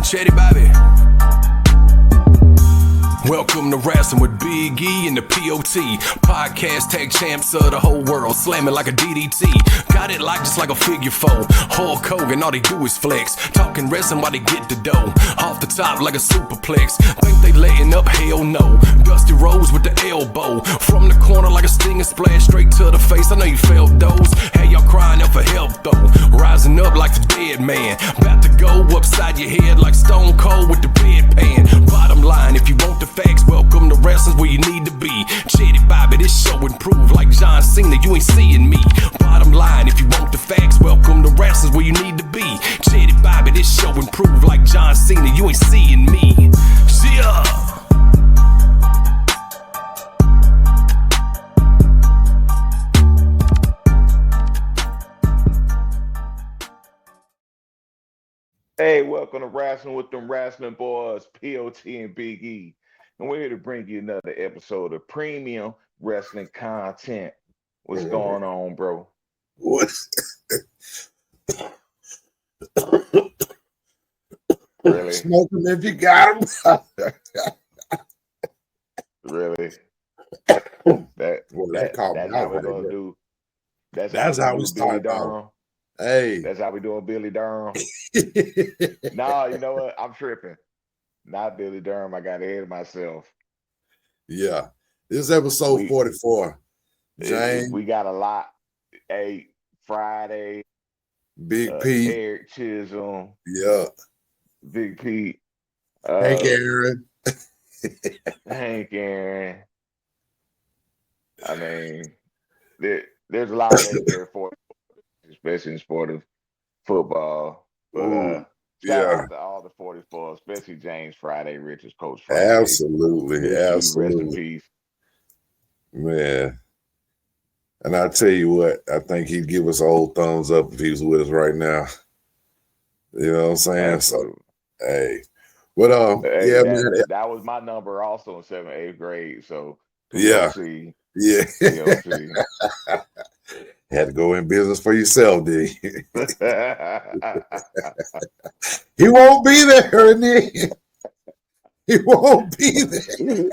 Chatty Bobby. Welcome to Wrasslin with Big E and the PODCAst, tag champs of the whole world, slamming like a DDT. Got it like just like a figure four. Hulk Hogan, all they do is flex. Talking wrestling while they get the dough. Off the top like a superplex. Think they letting up? Hell no. Dusty Rose with the elbow. From the corner like a stinging splash straight to the face. I know you felt those. Hey, y'all crying out for help though. Rising up like the dead man. About to go upside your head like Stone Cold with the bedpan. Bottom line, if you want the facts, welcome to Wrasslin where you need to be. Chatty Bobby, this show improved like John Cena, you ain't seeing me. Bottom line, if you want the facts, welcome to Wrasslin where you need to be. Chatty Bobby, this show improved like John Cena, you ain't seeing me. Yeah. Hey, welcome to Wrasslin with them Wrasslin boys, POT and Big E. And we're here to bring you another episode of premium wrestling content. What's going on, bro? What? Really? Smoke them if you got them. Really? That's how we're gonna do. That's how we start, Durham. Hey, that's how we doing Billy Durham. No, you know what? I'm tripping. Not Billy Durham. I got ahead of myself. Yeah, this is episode 44. James, we got a lot. Hey, Friday. Big P, Eric Chisholm. Yeah, Big P. Hank Aaron. Hank Aaron. I mean, there's a lot of things there for, especially in sport of football. But shout out to all the 44, especially James Friday, Richards, Coach Friday. Absolutely. Rest in peace. Man. And I tell you what, I think he'd give us a whole thumbs up if he was with us right now. You know what I'm saying? Absolutely. So, hey. But yeah, man. That was my number also in 7th, 8th grade. So POC. Yeah. POC. Had to go in business for yourself, did you? He won't be there, Nick. He won't be there.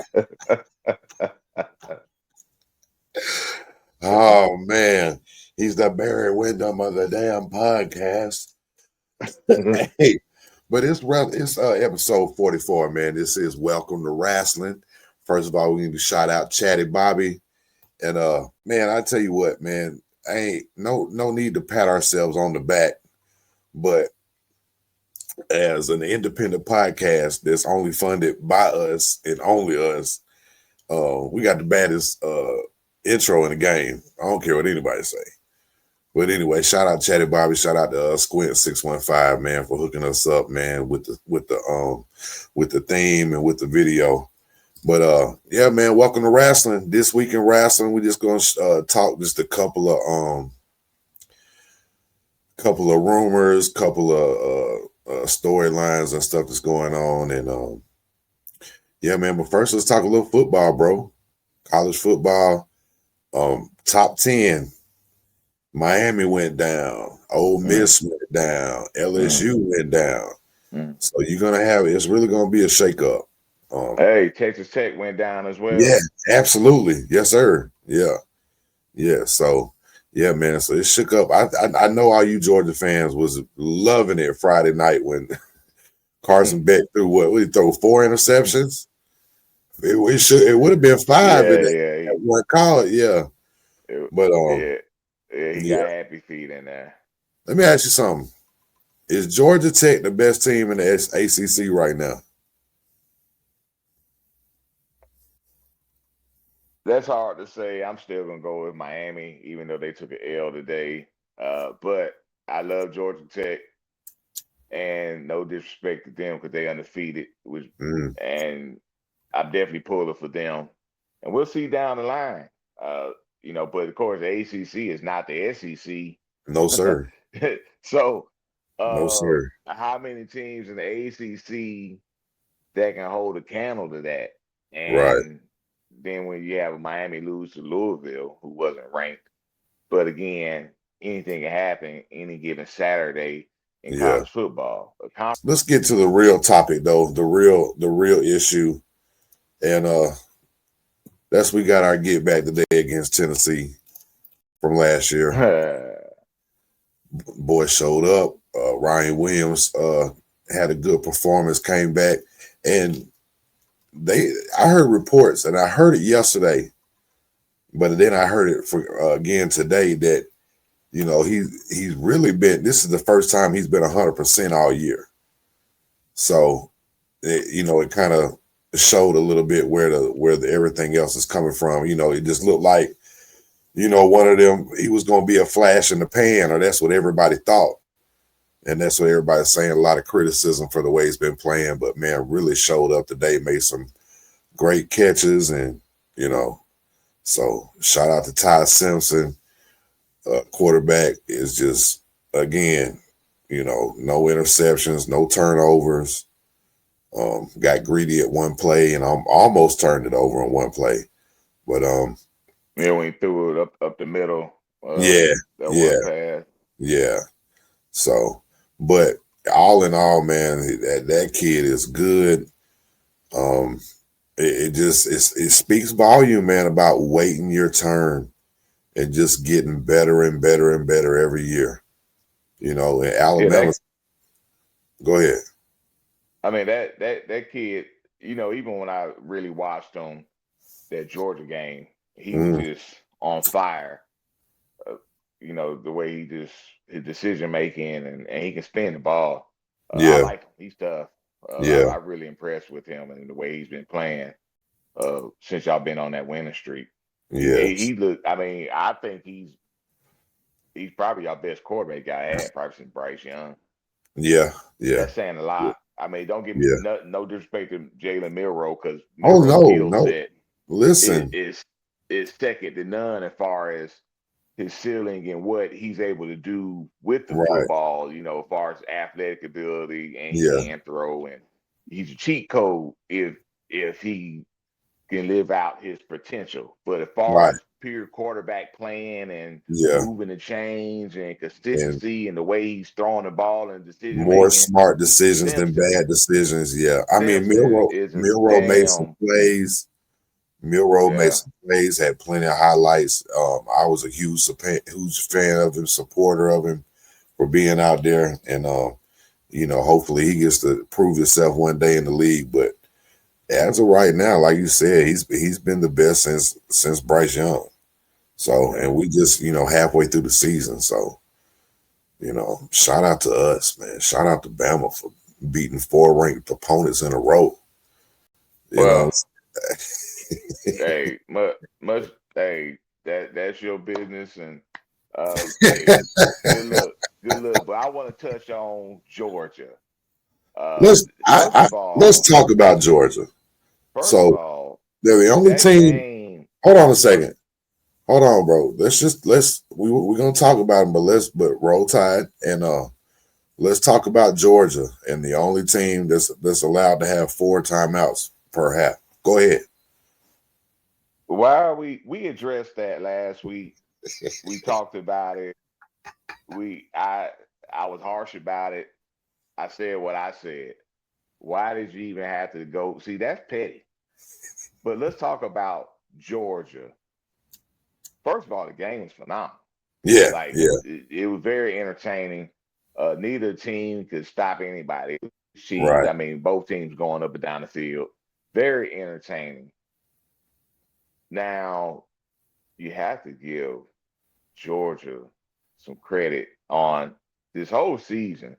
Oh man, he's the Barry Windham of the damn podcast. Hey, but it's episode 44, man. This is Welcome to Wrasslin. First of all, we need to shout out Chatty Bobby. And man, I tell you what, man, ain't no need to pat ourselves on the back, but as an independent podcast that's only funded by us and only us, we got the baddest intro in the game. I don't care what anybody say. But anyway, shout out Chatty Bobby, shout out to Squint 615, man, for hooking us up, man, with the theme and with the video. But yeah, man, welcome to Wrasslin. This week in Wrasslin, we're just gonna talk just a couple of rumors, couple of storylines and stuff that's going on. And yeah, man, but first let's talk a little football, bro. College football. Top 10. Miami went down. Ole Miss went down. LSU went down. So you're gonna it's really gonna be a shakeup. Hey, Texas Tech went down as well. Yeah, absolutely. Yes, sir. Yeah. So, yeah, man. So it shook up. I know all you Georgia fans was loving it Friday night when Carson Beck threw what? Would he throw 4 interceptions? It would have been 5 at one call. Yeah. But he got happy feet in there. Let me ask you something. Is Georgia Tech the best team in the ACC right now? That's hard to say. I'm still going to go with Miami, even though they took an L today. But I love Georgia Tech. And no disrespect to them because they undefeated. And I'm definitely pulling for them. And we'll see down the line. But of course, the ACC is not the SEC. No, sir. So, no, sir. How many teams in the ACC that can hold a candle to that? And right. Then when you have Miami lose to Louisville, who wasn't ranked, but again, anything can happen any given Saturday in Yeah. college football. Let's get to the real topic though, the real issue. And that's we got our get back today against Tennessee from last year. Boy showed up. Ryan Williams had a good performance, came back, and I heard reports, and I heard it yesterday, but then I heard it again today that he's really been. This is the first time he's been 100% all year. So it kind of showed a little bit where everything else is coming from. It just looked like one of them. He was going to be a flash in the pan, or that's what everybody thought. And that's what everybody's saying. A lot of criticism for the way he's been playing, but man, really showed up today, made some great catches, and so shout out to Ty Simpson. Quarterback is just, again, no interceptions, no turnovers. Got greedy at one play and almost turned it over on one play, but when he threw it up the middle. One pass. Yeah. So, but all in all, man, that kid is good. It speaks volume, man, about waiting your turn and just getting better and better and better every year. In Alabama. Go ahead. I mean, that kid, even when I really watched him, that Georgia game, he was just on fire. The way his decision making and he can spin the ball. I like him. He's tough. I'm really impressed with him and the way he's been playing since y'all been on that winning streak. Yeah, he looked. I mean, I think he's probably our best quarterback guy had, probably since Bryce Young. Yeah. That's saying a lot. Yeah. I mean, don't give me no disrespect to Jalen Milroe, because no. set Listen, is second to none as far as his ceiling and what he's able to do with the football, as far as athletic ability, and he can throw, and he's a cheat code if he can live out his potential. But as far as pure quarterback playing and moving the chains and consistency and the way he's throwing the ball and decision more making, smart decisions than bad decisions. Yeah, I mean Milroe made some plays. Milroe made some plays, had plenty of highlights. I was a huge fan of him, supporter of him for being out there, and hopefully he gets to prove himself one day in the league. But as of right now, like you said, he's been the best since Bryce Young. So, and we just halfway through the season. So, shout out to us, man. Shout out to Bama for beating 4 ranked opponents in a row. Hey, that's your business, and good look. But I want to touch on Georgia. Let's talk about Georgia. First of all, they're the only team. Hold on a second. Hold on, bro. We're gonna talk about them, but roll tide and let's talk about Georgia and the only team that's allowed to have 4 timeouts per half. Go ahead. Why we addressed that last week. We talked about it. I was harsh about it. I said what I said. Why did you even have to go? See, that's petty. But let's talk about Georgia. First of all, the game was phenomenal. It was very entertaining. Neither team could stop anybody. I mean, both teams going up and down the field. Very entertaining. Now, you have to give Georgia some credit on this whole season.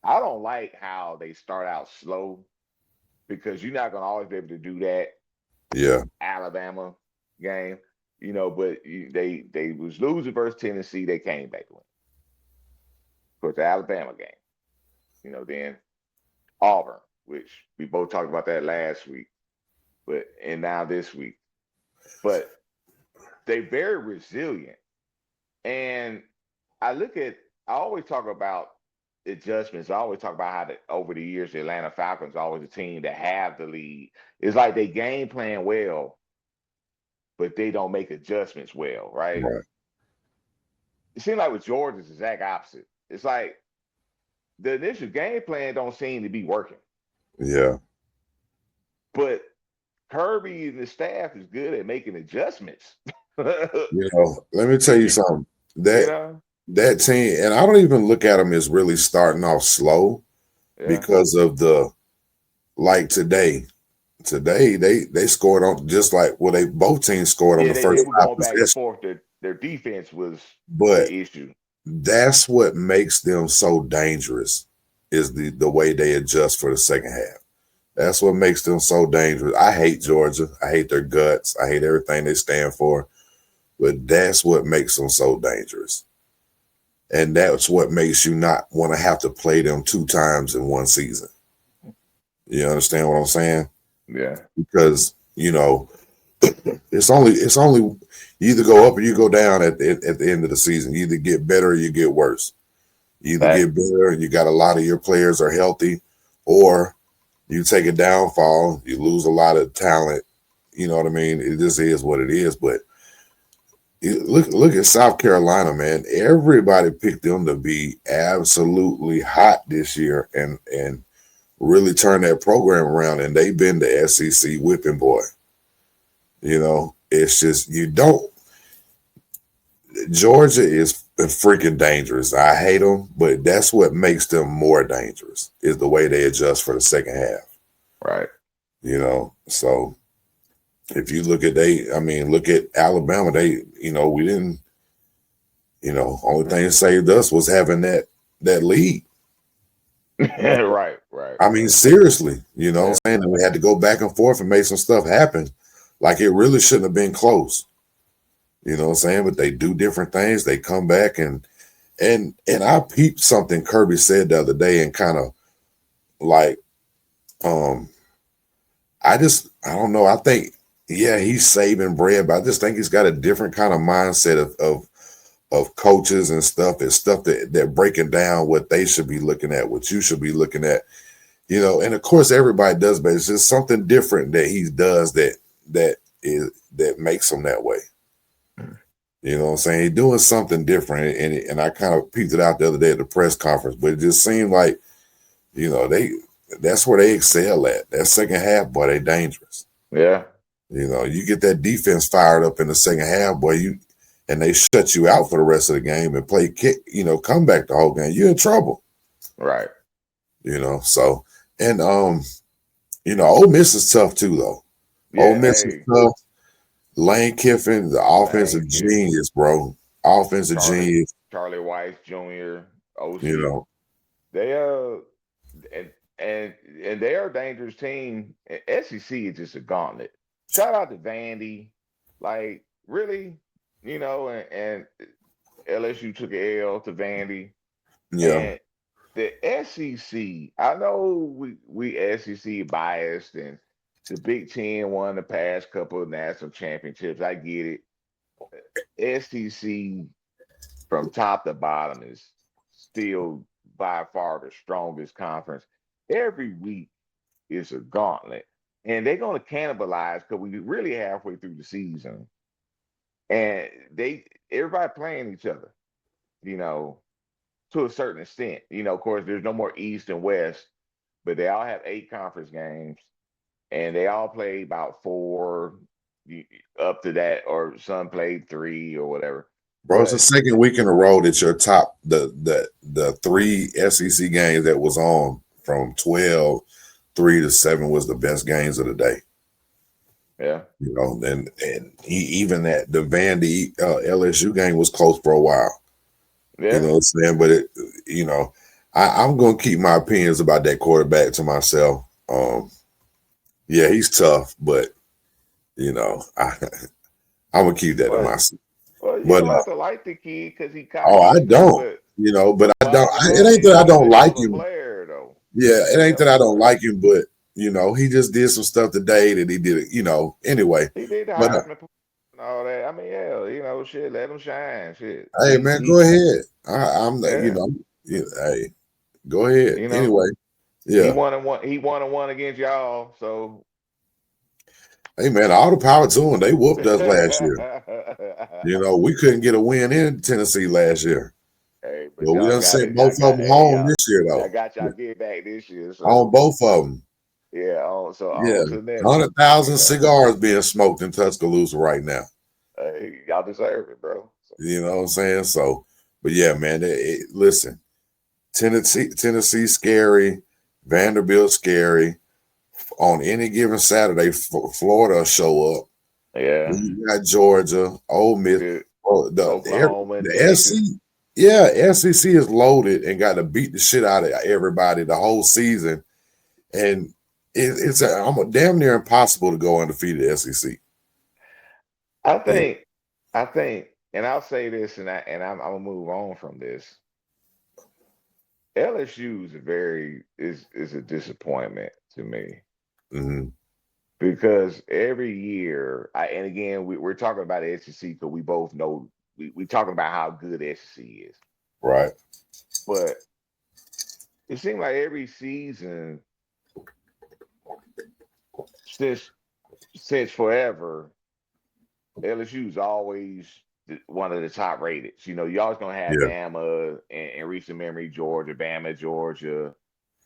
I don't like how they start out slow, because you're not going to always be able to do that. Yeah. Alabama game, but they was losing versus Tennessee. They came back to win. Of course, the Alabama game, then Auburn, which we both talked about that last week, and now this week. But they're very resilient. And I always talk about adjustments. I always talk about how over the years, the Atlanta Falcons are always a team that have the lead. It's like they game plan well, but they don't make adjustments well, right? It seems like with Georgia, it's the exact opposite. It's like the initial game plan don't seem to be working. Yeah. But Kirby and the staff is good at making adjustments. Let me tell you something. You know? That team, and I don't even look at them as really starting off slow because of today. Today they scored on just like they both teams scored on the first they were going back and possession. forth. Their defense was But the issue. That's what makes them so dangerous is the way they adjust for the second half. That's what makes them so dangerous. I hate Georgia. I hate their guts. I hate everything they stand for. But that's what makes them so dangerous. And that's what makes you not want to have to play them 2 times in one season. You understand what I'm saying? Yeah. Because, it's only you either go up or you go down at the end of the season. You either get better or you get worse. You either get better and you got a lot of your players are healthy, or you take a downfall, you lose a lot of talent. You know what I mean? It just is what it is. But look at South Carolina, man. Everybody picked them to be absolutely hot this year and really turn that program around. And they've been the SEC whipping boy. It's just Georgia is freaking dangerous. I hate them, but that's what makes them more dangerous is the way they adjust for the second half. Right. So if you look at look at Alabama, we didn't, only thing that saved us was having that lead. Right. I mean, seriously, I'm saying that we had to go back and forth and make some stuff happen. Like it really shouldn't have been close. You know what I'm saying? But they do different things. They come back and I peeped something Kirby said the other day and kind of like, I don't know. I think, he's saving bread, but I just think he's got a different kind of mindset of coaches and stuff. It's stuff that they're breaking down what they should be looking at, what you should be looking at, and of course everybody does, but it's just something different that he does that makes him that way. You know what I'm saying? He's doing something different, and I kind of peeped it out the other day at the press conference, but it just seemed like, that's where they excel at. That second half, boy, they dangerous. Yeah. You get that defense fired up in the second half, boy, and they shut you out for the rest of the game and play kick, come back the whole game. You're in trouble. Right. So, and, Ole Miss is tough too, though. Yeah, Ole Miss is tough. Lane Kiffin, the offensive genius, bro. Offensive genius. Charlie Weiss Jr., OC. They and they are a dangerous team. SEC is just a gauntlet. Shout out to Vandy. Like, really, and LSU took an L to Vandy. Yeah. And the SEC, I know we SEC biased, and the Big Ten won the past couple of national championships. I get it. SEC from top to bottom is still by far the strongest conference. Every week is a gauntlet. And they're going to cannibalize because we're really halfway through the season. And everybody playing each other, to a certain extent. Of course, there's no more East and West, but they all have 8 conference games. And they all play about 4 up to that, or some played 3 or whatever. Bro, it's the second week in a row that your top, the 3 SEC games that was on from 12, 3 to 7 was the best games of the day. Yeah. And even that the Vandy LSU game was close for a while. Yeah. You know what I'm saying? But I'm going to keep my opinions about that quarterback to myself. Yeah, he's tough, but I'm gonna keep that to myself. Well, you don't have to like the kid because he kind of. I don't. But I don't. It ain't that I don't like him. Player, though. Yeah, it ain't that I don't like him, but he just did some stuff today that he did. Anyway. He did the Heisman and all that. I mean, shit, let him shine. Shit. Hey, man, go ahead. Hey, go ahead. Anyway. Yeah, he won and won against y'all. So, hey man, all the power to them. They whooped us last year. We couldn't get a win in Tennessee last year. Hey, but Well, we y'all done got sent it. Y'all both of got them hey home y'all. this year, Y'all though. got y'all get back this year. On So both of them. yeah, so Yeah. on to the next one. You 100,000 know, cigars being smoked in Tuscaloosa right now. y'all deserve it, bro. So, You know what I'm saying? So, but yeah, man, listen, Tennessee scary, Vanderbilt scary. On any given Saturday, Florida will show up. yeah, Then you got Georgia, Ole Miss, good. Oklahoma, the SC. Texas. Yeah, SEC is loaded and got to beat the shit out of everybody the whole season, and it's damn near impossible to go undefeated SEC. I Yeah. think, I think, and I'll say this, I'm gonna move on from this. LSU is is a disappointment to me Hmm. because every year, and again, we're talking about the SEC because we both know we talking about how good SEC is, Right. but it seems like every season since forever, LSU's always one of the top rated. You know, you always gonna have Yeah. Bama in recent memory, Georgia, Bama, Georgia,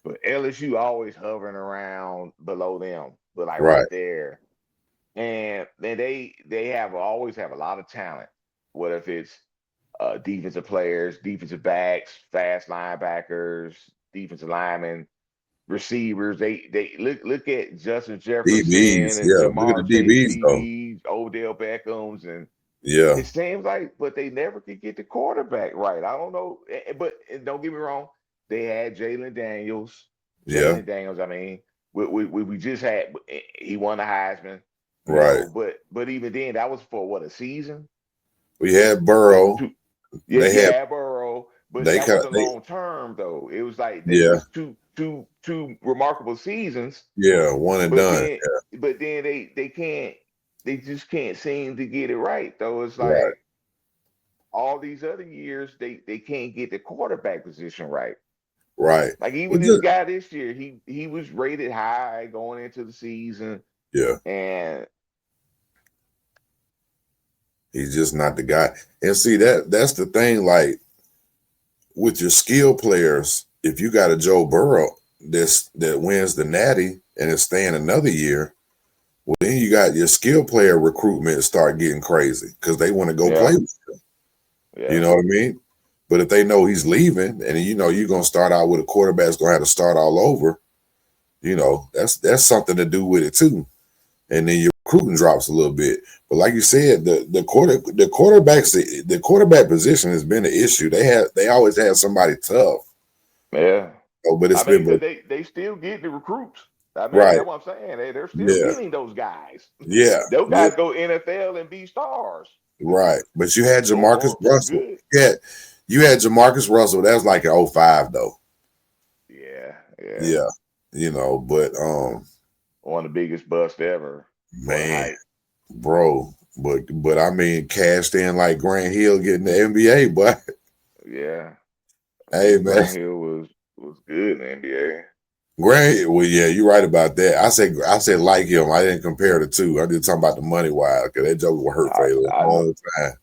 but LSU always hovering around below them, but like Right. right there. And then they have always have a lot of talent. What if it's defensive players, defensive backs, fast linebackers, defensive linemen, receivers. They look at Justin DBs. Jefferson and Yeah. Look at Jamar the Chase, DBs though. DBs, Odell Beckham's, and Yeah. it seems like, but they never could get the quarterback right. I don't know, but don't get me wrong, they had Jalen Daniels. Yeah. I mean, we just had he won the Heisman, you Right. know, but even then, that was for what, a season? We had Burrow. Two, yeah, They you had had Burrow, but they that kind wasn't they long term though. It was like they yeah, was two remarkable seasons, yeah, one and but done. then they just can't seem to get it right though. It's Right. like all these other years they can't get the quarterback position right. Right. Like Well, even this just, guy this year, he was rated high going into the season, yeah, and he's just not the guy. And see that's the thing, like with your skill players, if you got a Joe Burrow that wins the natty and is staying another year, well then you got your skill player recruitment start getting crazy because they want to go play yeah, with you. You yeah, know what I mean? But if they know he's leaving and you know you're gonna start out with a quarterback that's gonna have to start all over, you know, that's something to do with it too. And then your recruiting drops a little bit. But like you said, the quarterback position has been an issue. They always had somebody tough. yeah. But it's I mean, been because they still get the recruits. I mean, right. that's what I'm saying. They're still Yeah. getting those guys. Yeah. Those Yeah. guys go NFL and be stars Right. But you had Jamarcus or Russell. good. You had Jamarcus Russell. That was like an '05 though. Yeah, yeah. Yeah. You know, but One of the biggest busts ever for the man, hype. bro. But I mean cashed in like Grant Hill getting the NBA, but Yeah. hey man. Grant Hill was good in the NBA. Grant, well, yeah, you're right about that. I said like him. I didn't compare the two. I did talking about the money wise because that joke was hurt for I a I know. long time.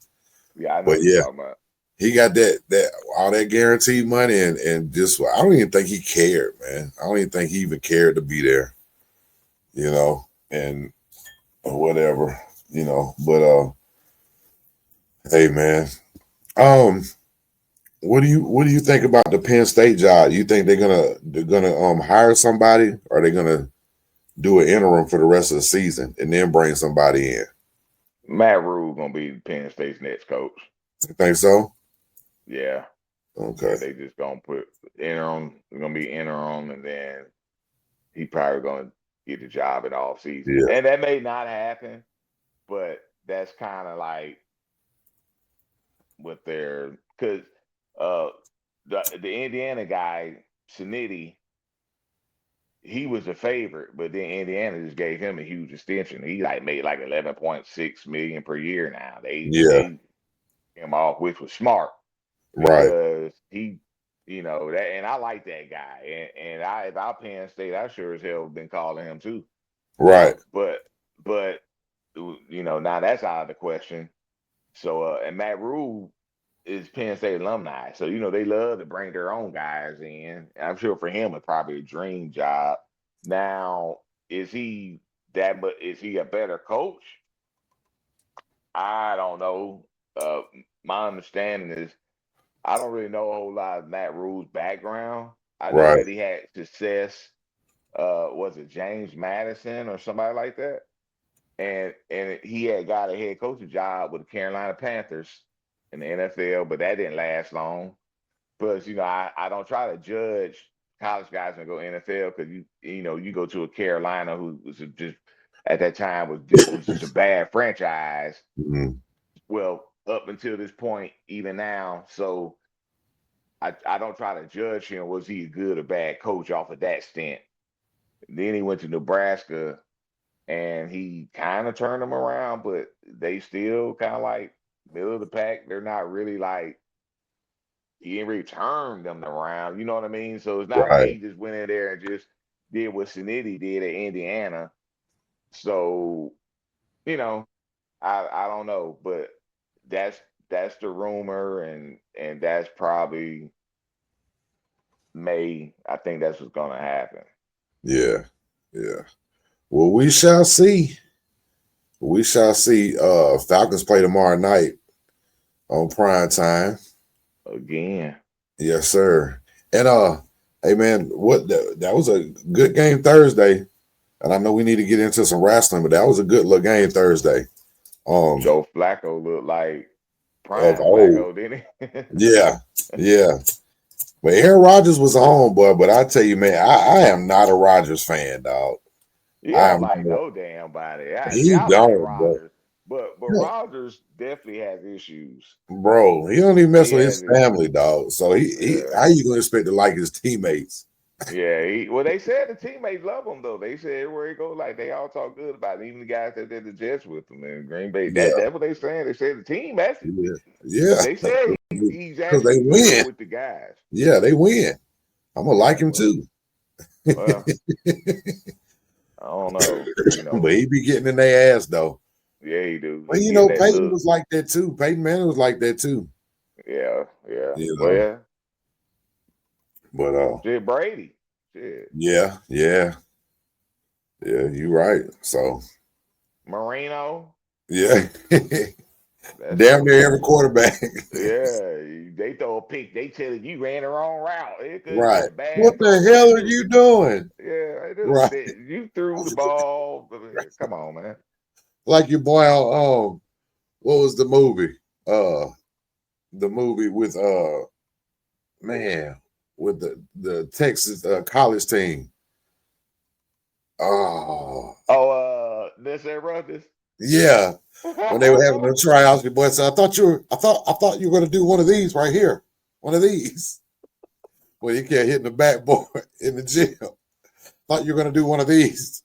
Yeah, I know But what you're yeah, talking about. he got that all that guaranteed money and just I don't even think he cared, man. I don't even think he even cared to be there, you know, and whatever, you know. But hey, man, um, what do you think about the Penn State job? You think they're gonna hire somebody, or are they gonna do an interim for the rest of the season and then bring somebody in? Matt Rule gonna be Penn State's next coach. You think so? Yeah. Okay. Yeah, they just gonna put interim, it's gonna be interim, and then he probably gonna get the job in off season. Yeah. And that may not happen, but that's kind of like what they're because uh the Indiana guy, Shanity, he was a favorite, but then Indiana just gave him a huge extension. He like made like 11.6 million per year now. Yeah. They him off, which was smart Right. because he, you know, that, and I like that guy. And I, if I Penn State, I sure as hell been calling him too. Right. But you know, now that's out of the question. So and Matt Rule, is Penn State alumni, so they love to bring their own guys in. I'm sure for him it's probably a dream job. Now, is he but is he a better coach? I don't know. My understanding is I don't really know a whole lot of Matt Rule's background. I know Right. that he had success. Was it James Madison or somebody like that? And he had got a head coaching job with the Carolina Panthers in the NFL, but that didn't last long. But I don't try to judge college guys and go NFL because you go to a Carolina who was just at that time was just a bad franchise. Mhm. Well, up until this point, even now, so I don't try to judge him. Was he a good or bad coach off of that stint? Then he went to Nebraska and he kind of turned them around, but they still kind of like middle of the pack. They're not really like he didn't really turn them around. You know what I mean? So it's not like Right. he just went in there and just did what Sinetti did at Indiana. So I don't know, but that's the rumor, and that's probably May. I think that's what's gonna happen. Yeah. Yeah. Well, we shall see. We shall see. Falcons play tomorrow night on prime time. Again. Yes, sir. And hey man, that was a good game Thursday. And I know we need to get into some wrestling, but that was a good little game Thursday. Joe Flacco looked like Of prime old. Flacco, didn't he? Yeah, yeah. But Aaron Rodgers was a homeboy, but I tell you, man, I am not a Rodgers fan, dog. You I don't am like not. no damn body. See, He I like don't, but Rodgers, but Rodgers definitely has issues. bro, he don't even mess He with has his family, issues. dog. So he Yeah. how you gonna expect to like his teammates? Yeah, well, they said the teammates love him though. They said everywhere he goes, like they all talk good about it. Even the guys that did the Jets with him in Green Bay. Yeah, That's what they saying. They said the team actually. yeah, yeah. They said he's Because they actually good win. with the guys. Yeah, they win. I'm gonna like Yeah, him too. well, I don't know. But he be getting in their ass though. Yeah, he do. Well, He give that Peyton look. was like that too. Peyton Manning was like that too. Yeah, yeah. You know. Well, But shit, Brady. Shit, yeah, yeah, yeah, you're right. So Marino. yeah. That's Damn near every OG. quarterback. Yeah, they throw a pick. They tell you ran the wrong route. It could have been Right. a bad What the throw. hell are you doing? Yeah, Right. you threw the ball. Come on, man. Like your boy what was the movie? The movie with man with the Texas college team. Oh This ain't Ruggers. yeah. When they were having the tryouts, your boy said, I thought you were gonna do one of these right here. One of these. Well, you can't hit the backboard in the gym. Thought you were gonna do one of these.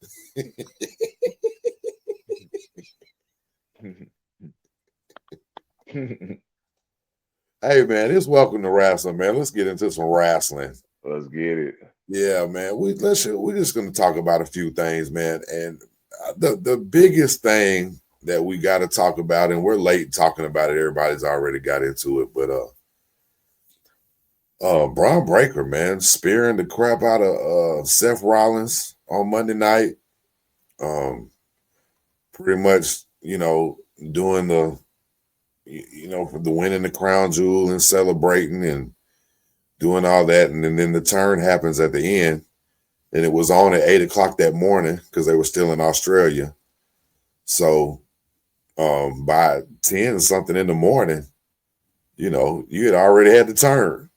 Hey man, it's welcome to wrestling, man. Let's get into some wrestling. Let's get it. Yeah, man. We're just gonna talk about a few things, man. And the biggest thing that we got to talk about, and we're late talking about it. Everybody's already got into it, but Braun Breaker, man, spearing the crap out of Seth Rollins on Monday night. Pretty much, doing for the winning the crown jewel and celebrating and doing all that, and then the turn happens at the end, and it was on at 8:00 that morning because they were still in Australia. So by 10 something in the morning, you had already had the turn.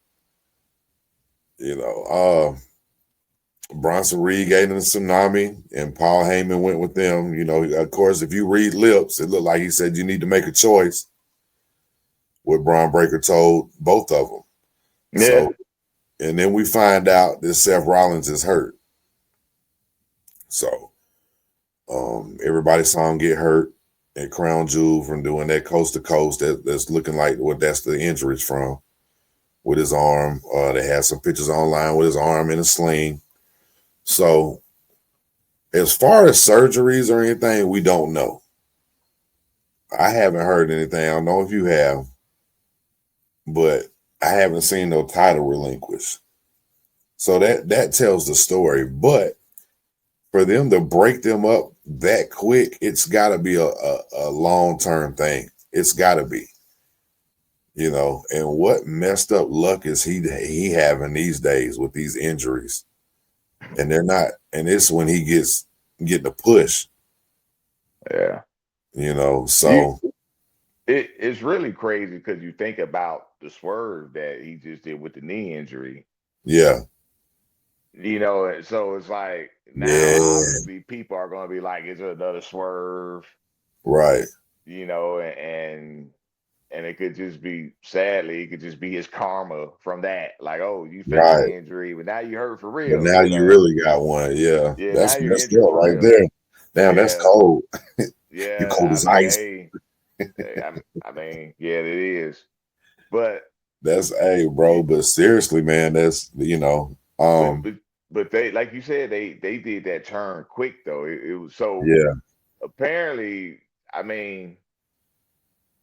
Bronson Reed gave them the tsunami, and Paul Heyman went with them. Of course, if you read lips, it looked like he said you need to make a choice. What Braun Breaker told both of them. Yeah. So, and then we find out that Seth Rollins is hurt. So, everybody saw him get hurt at Crown Jewel from doing that coast to coast. That's looking like what that's the injuries from with his arm. They had some pictures online with his arm in a sling. So, as far as surgeries or anything, we don't know. I haven't heard anything. I don't know if you have. but I haven't seen no title relinquish. So that tells the story. But for them to break them up that quick, it's got to be a long-term thing. It's got to be, And what messed up luck is he having these days with these injuries? And they're not. And it's when he getting the push. Yeah. So it's really crazy because you think about the swerve that he just did with the knee injury. yeah. So it's like now Yeah. obviously people are going to be like, is it another swerve? Right. And it could just be, sadly, it could just be his karma from that. Like, oh, you faked Right. the injury, but now you hurt for But real. now you really got one. Yeah. Yeah, now That's you're messed injured up for right real. there. Damn, that's Yeah, cold. You yeah. cold I as mean, ice. hey, yeah, it is. But That's bro. you, But seriously, man, that's but but but they, like you said, they did that turn quick though. It was so yeah. apparently. I mean,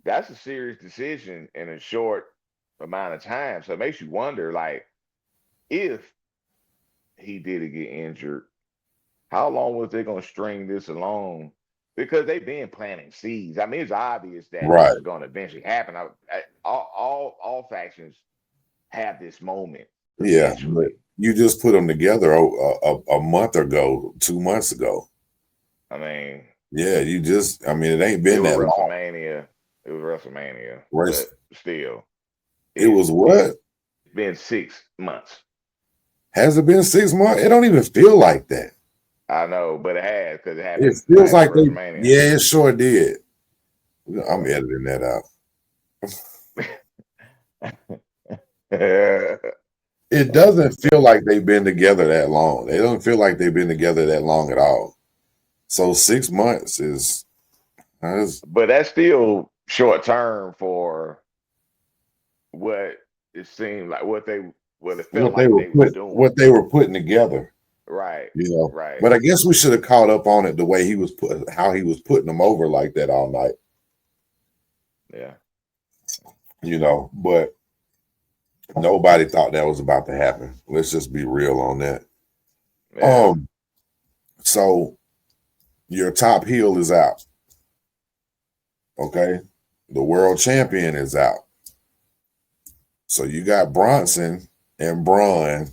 that's a serious decision in a short amount of time. So it makes you wonder, like, if he did get injured, how long was they going to string this along? Because they've been planting seeds. I mean, it's obvious that this Right. is going to eventually happen. All factions have this moment Yeah. But eventually. you just put them together a month ago, 2 months ago. I mean, Yeah, I mean, it ain't it been was that long. WrestleMania. It was WrestleMania, Race. but still, It it's was it's what? been 6 months. Has it been 6 months? It don't even feel like that. I know, but it has because it It happened feels after like WrestleMania. yeah, it sure did. I'm So. editing that out. It doesn't feel like they've been together that long. They don't feel like they've been together that long at all. So 6 months is But that's still short term for what it seemed like, what it felt like they was doing. what they were putting together, Right, right. But I guess we should have caught up on it the way how he was putting them over like that all night. Yeah. But nobody thought that was about to happen. Let's just be real on that. Yeah. So your top heel is out. Okay. The world champion is out. So you got Bronson and Braun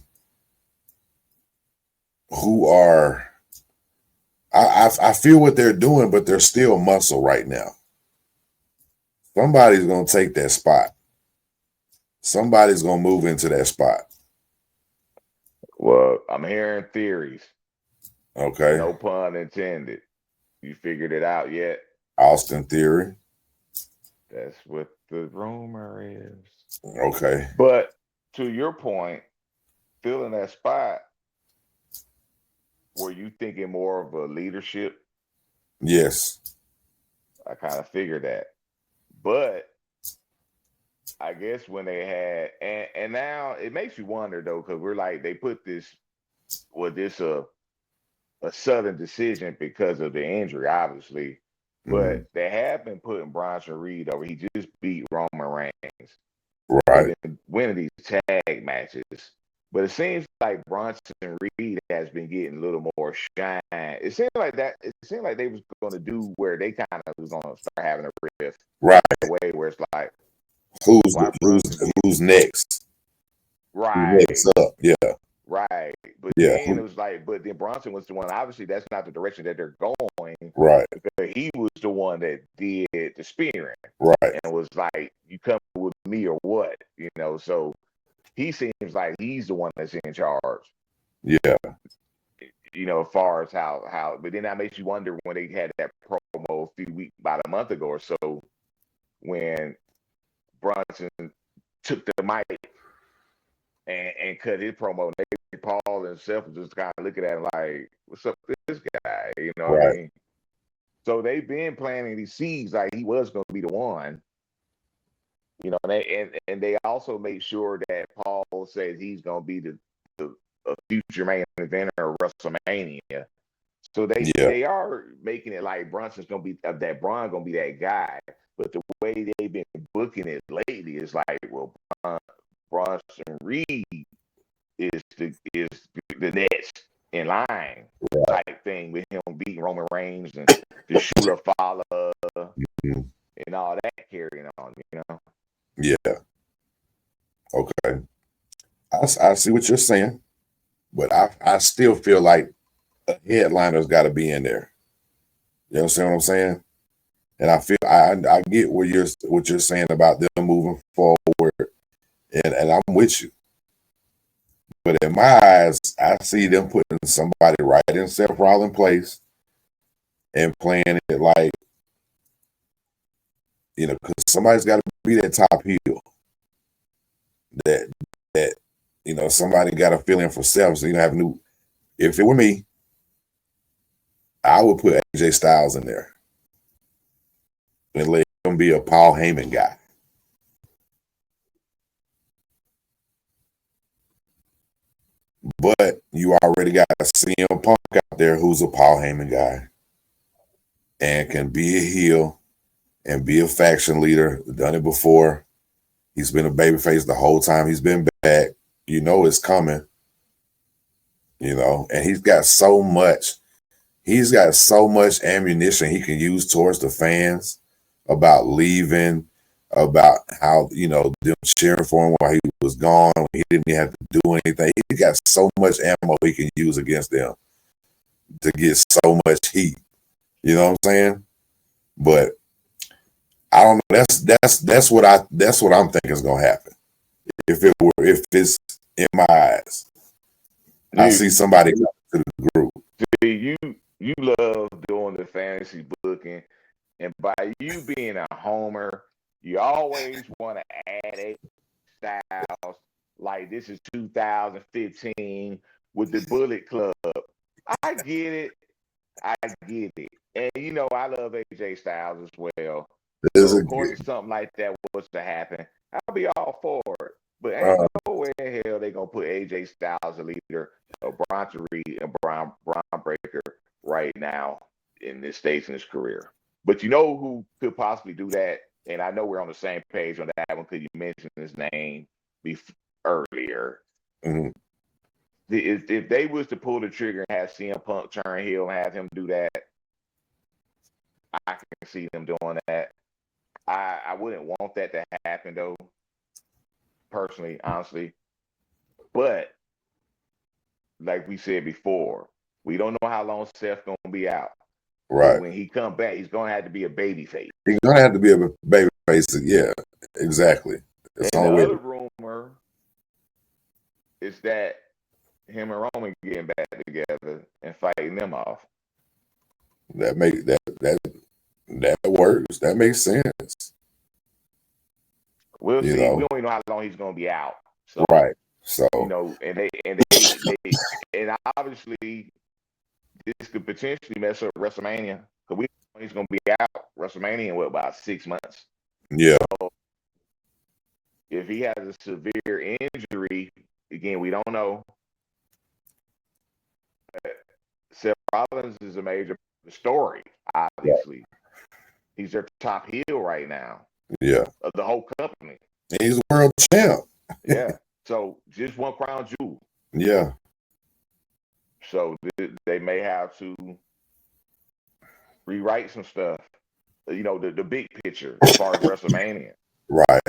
who are I feel what they're doing, but they're still muscle right now. Somebody's gonna take that spot. Somebody's gonna move into that spot. Well, I'm hearing theories. Okay. No pun intended. You figured it out yet? Austin Theory. That's what the rumor is. Okay. But to your point, filling that spot, were you thinking more of a leadership? Yes. I kind of figured that. But I guess when they had and now it makes you wonder though, because we're like they put this a sudden decision because of the injury, obviously. But they have been putting Bronson Reed over. He just beat Roman Reigns. Right. They've been winning these tag matches. But it seems like Bronson Reed has been getting a little more shine. It seemed like they was going to do where they kind of was going to start having a riff. Right. In a way where it's like, Who's why Bronson who's next? Who's right, next up? Yeah. right. But Yeah. then it was like, but then Bronson was the one. Obviously, that's not the direction that they're going. Right. Because he was the one that did the spearing. Right. And was like, you come with me or what? So he seems like he's the one that's in charge. Yeah. As far as how, but then that makes you wonder when they had that promo about a month ago or so, when Bronson took the mic and cut his promo. And Paul himself was just kind of looking at him like, "What's up with this guy?" You know what I mean? So they've been planting these seeds like he was going to be the one. And they also made sure that Paul says he's going to be the a future main eventer of WrestleMania. So Yeah. they are making it like Brunson's gonna be that Braun gonna be that guy. But the way they've been booking it lately is like, well, Bronson Reed is the next in line type thing with him beating Roman Reigns and the shooter follow Mhm. and all that carrying on, Yeah. Okay. I see what you're saying, but I still feel like a headliner's got to be in there. You understand what I'm saying? And I feel I get what you're saying about them moving forward, and I'm with you. But in my eyes, I see them putting somebody right in Seth Rollins' place and playing it like, because somebody's got to be that top heel. That somebody got a feeling for Seth. So have new. If it were me, I would put AJ Styles in there and let him be a Paul Heyman guy. But you already got a CM Punk out there who's a Paul Heyman guy and can be a heel and be a faction leader. Done it before. He's been a babyface the whole time he's been back. It's coming. And he's got so much ammunition he can use towards the fans about leaving, about how, them cheering for him while he was gone. He didn't have to do anything. He got so much ammo he can use against them to get so much heat. You know what I'm saying? But I don't know. That's what I'm thinking is gonna happen. If it's in my eyes, I see somebody to the group. See, you love doing the fantasy booking, and by you being a homer, you always want to add a Styles like this is 2015 with the Bullet Club. I get it. I get it. And I love AJ Styles as well. So of course, if something like that was to happen, I'll be all for it. But ain't no way in hell they gonna put AJ Styles as a leader of Bronson Reed and Braun Breaker right now in this stage in his career. But you know who could possibly do that? And I know we're on the same page on that one because you mentioned his name earlier. Mm-hmm. If they was to pull the trigger and have CM Punk turn heel and have him do that, I can see them doing that. I wouldn't want that to happen though, personally, honestly. But like we said before, we don't know how long Seth's gonna be out. Right. But when he come back, he's gonna have to be a baby face. He's gonna have to be a baby face. Yeah, exactly. And the other rumor is that him and Roman getting back together and fighting them off. That works. That makes sense. We'll see. We don't even know how long he's gonna be out. So, right. So and they and obviously this could potentially mess up WrestleMania because we know he's gonna be out WrestleMania in about 6 months. Yeah. So if he has a severe injury, again, we don't know. Seth Rollins is a major story, obviously. Yeah. He's their top heel right now. Yeah. Of the whole company. And he's a world champ. Yeah. So just one crown jewel. Yeah. So they may have to rewrite some stuff. The big picture as far as WrestleMania. Right.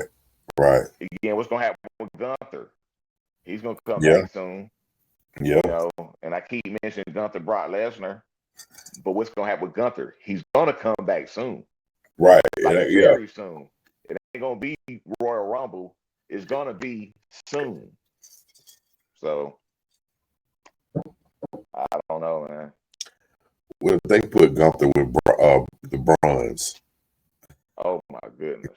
Again, what's going to happen with Gunther? He's going to come back soon. Yeah. And I keep mentioning Gunther, Brock Lesnar. But what's going to happen with Gunther? He's going to come back soon. Right. Very soon. It ain't going to be Royal Rumble. It's going to be soon. So, I don't know, man. Well, they put Gunther with the Bronze. Oh, my goodness.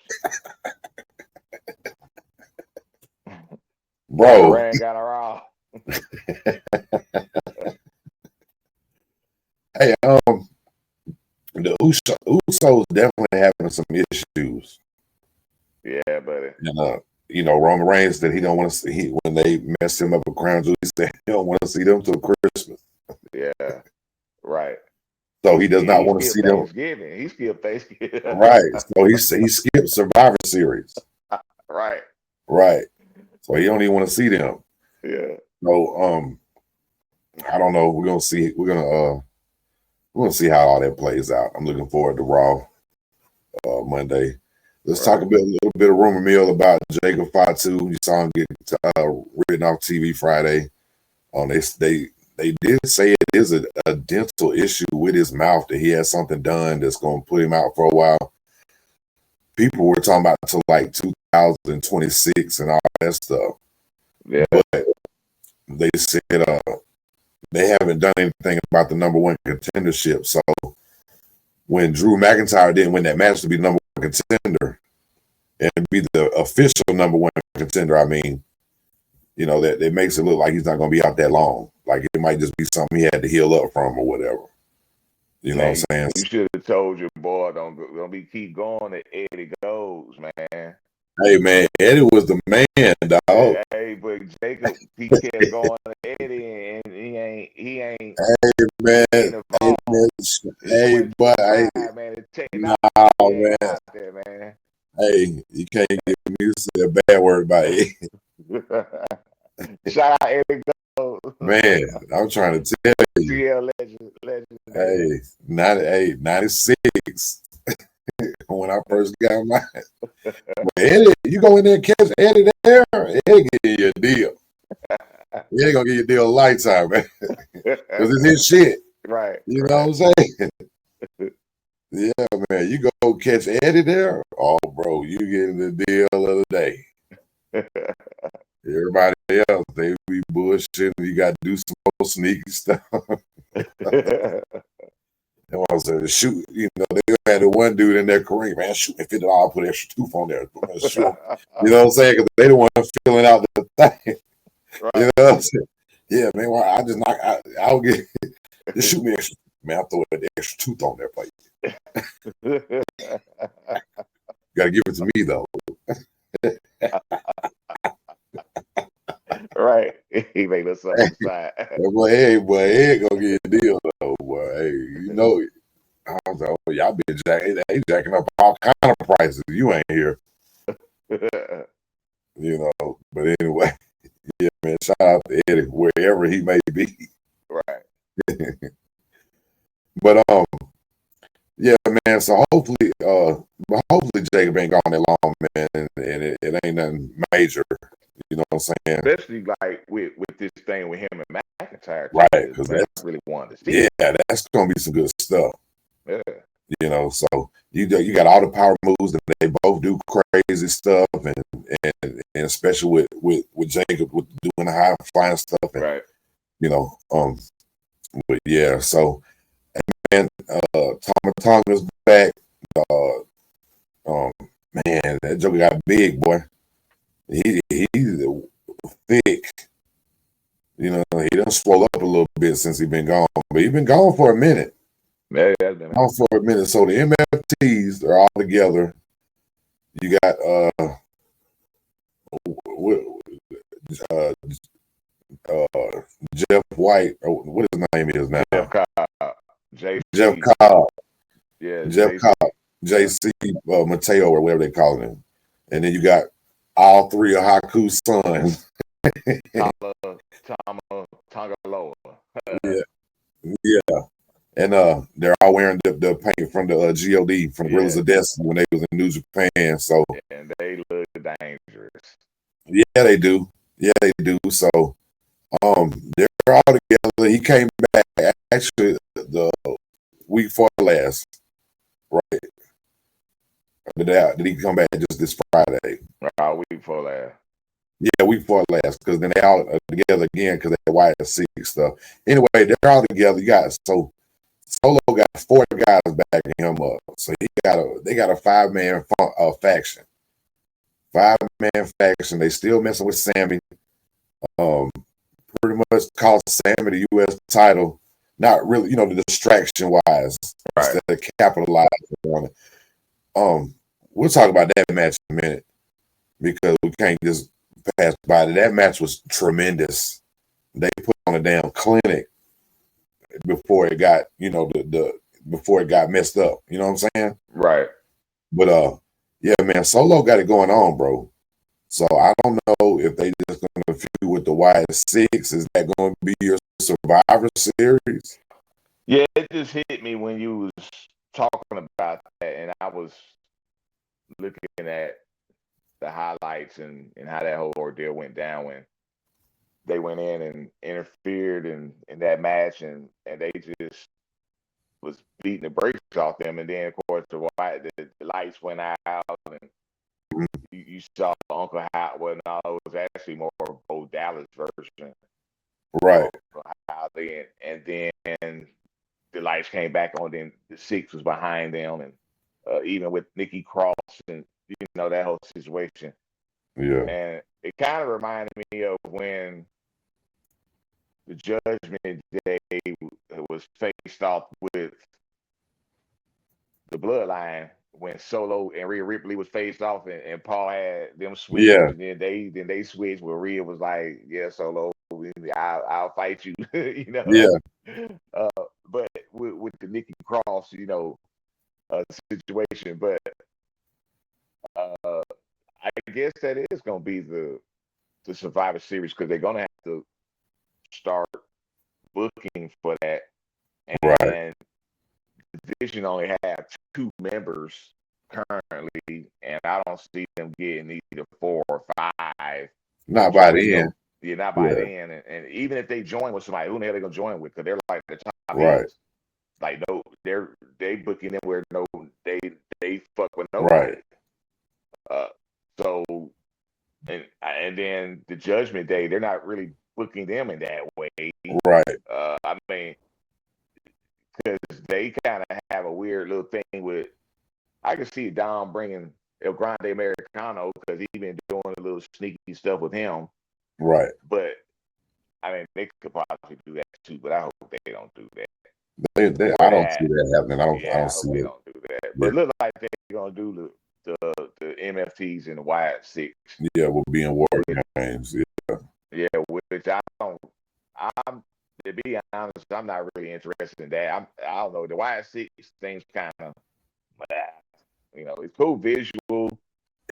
Bro. Rand got her off. Hey, the Usos definitely having some issues. Yeah, buddy. Roman Reigns that he don't want to see when they messed him up with Crown Jewel. He said he don't want to see them till Christmas. Yeah, Right. So he does not He want to skipped see them. Thanksgiving. He skipped Thanksgiving. Right. So he skipped Survivor Series. Right. Right. So he don't even want to see them. Yeah. So I don't know. We're gonna see. We're gonna see how all that plays out. I'm looking forward to Raw Monday. Let's talk a little bit of rumor mill about Jacob Fatu. You saw him get written off TV Friday. They did say it is a dental issue with his mouth, that he has something done that's going to put him out for a while. People were talking about until like 2026 and all that stuff. Yeah. But they said they haven't done anything about the number one contendership. So when Drew McIntyre didn't win that match to be number one contender and be the official number one contender, I mean, you know, that it makes it look like he's not going to be out that long. Like it might just be something he had to heal up from or whatever. You know what I'm saying? You should have told your boy, don't be keep going to Eddie goes, man. Hey man, Eddie was the man, dog. Hey, but Jacob, he kept going to Eddie, and he ain't. Hey man, nah, man. Out there, man. Hey, you can't get me to say a bad word about Eddie. Shout out Eddie goes. Man, I'm trying to tell you. Yeah, legend. Hey, 96. When I first got mine. But Eddie, you go in there and catch Eddie there, Eddie give you a deal. Eddie gonna give you a deal of lifetime, man. Because it's his shit. Right. You know what I'm saying? Yeah, man. You go catch Eddie there, oh, bro, you getting the deal of the day. Everybody else, they be bullshitting. You got to do some more sneaky stuff. And also shoot, you know, they had the one dude in their career, man, shoot me $50, put extra tooth on there. You know what I'm saying? Because they the one filling out the thing. Right. You know what I'm saying? Yeah, man, well, I just I'll get, just shoot me extra, man, I'll throw the extra tooth on there for you. Gotta give it to me, though. Right. He made us up on the side. Boy, Ed gonna get a deal, though, boy. Hey, you know it. I was like, oh, y'all been jacking up all kind of prices. You ain't here. You know, but anyway, yeah, man, shout out to Eddie, wherever he may be. Right. But yeah, man, so hopefully Jacob ain't gone that long, man, and it ain't nothing major. You know what I'm saying? Especially like with this thing with him and McIntyre. Right, because that's really wanted to see. Yeah, that's gonna be some good stuff. Yeah. You know, so you got all the power moves, and they both do crazy stuff, and especially with Jacob with doing the high flying stuff, and right. You know, but yeah, so man, Tonga's back. Man, that joker got big, boy. He's thick. You know, he done swole up a little bit since he's been gone, but he's been gone for a minute. Yeah, he has been gone for a minute. So the MFTs are all together. You got Jeff White. What his name is now? Jeff Cobb. Jeff Cobb. Yeah, Jeff Cobb. JC Mateo or whatever they call him. And then you got all three of Haku's sons. Tongaloa. Yeah. And they're all wearing the paint from the GOD from Gorillas of Destiny when they was in New Japan. So and they look dangerous. Yeah, they do. So they're all together. He came back actually the week before last, right? Did he come back just this Friday? Week before last. Yeah, week before last, because then they all are together again because they YSC stuff. Anyway, they're all together. You got Solo got 4 guys backing him up. So they got a 5-man faction. 5-man faction. They still messing with Sammy. Pretty much cost Sammy the U.S. title. Not really, the distraction wise. Right. Instead of capitalizing on it. We'll talk about that match in a minute because we can't just pass by it. That match was tremendous. They put on a damn clinic. before it got, before it got messed up. You know what I'm saying? Right. But yeah, man, Solo got it going on, bro. So I don't know if they just gonna feud with the Wyatt Six. Is that gonna be your Survivor Series? Yeah, it just hit me when you was talking about that, and I was looking at the highlights and how that whole ordeal went down when they went in and interfered in that match, and they just was beating the brakes off them, and then of course the lights went out, and you saw Uncle Howard. Well, no, it was actually more of Bo Dallas version, Right. Howard, and then the lights came back on. Then the Six was behind them, and even with Nikki Cross and that whole situation. Yeah. And it kind of reminded me of when the Judgment Day was faced off with the Bloodline when Solo and Rhea Ripley was faced off, and Paul had them switch, Yeah. and then they switched where Rhea was like, "Yeah, Solo, I'll fight you," Yeah. But with the Nikki Cross, situation, but I guess that is going to be the Survivor Series because they're going to have to start booking for that, and Right. the division only have 2 members currently, and I don't see them getting either 4 or 5. Not by the end. Yeah, not by then. And even if they join with somebody, who the hell they gonna join with? Because they're like the top Right. heads. Like no, they booking them where they fuck with nobody. Right. So and then the Judgment Day, they're not really booking them in that way. Right. I mean, because they kind of have a weird little thing with. I can see Dom bringing El Grande Americano because he's been doing a little sneaky stuff with him. Right. But I mean, they could possibly do that too. But I hope they don't do that. I don't see that happening. I don't see they it. don't do that. But it looks like they're gonna do the MFTs and the Wyatt Six. Yeah, we'll be in War Games. Yeah, which I'm to be honest, I'm not really interested in that. I don't know. The Wyatt Six things kind of, it's cool visual.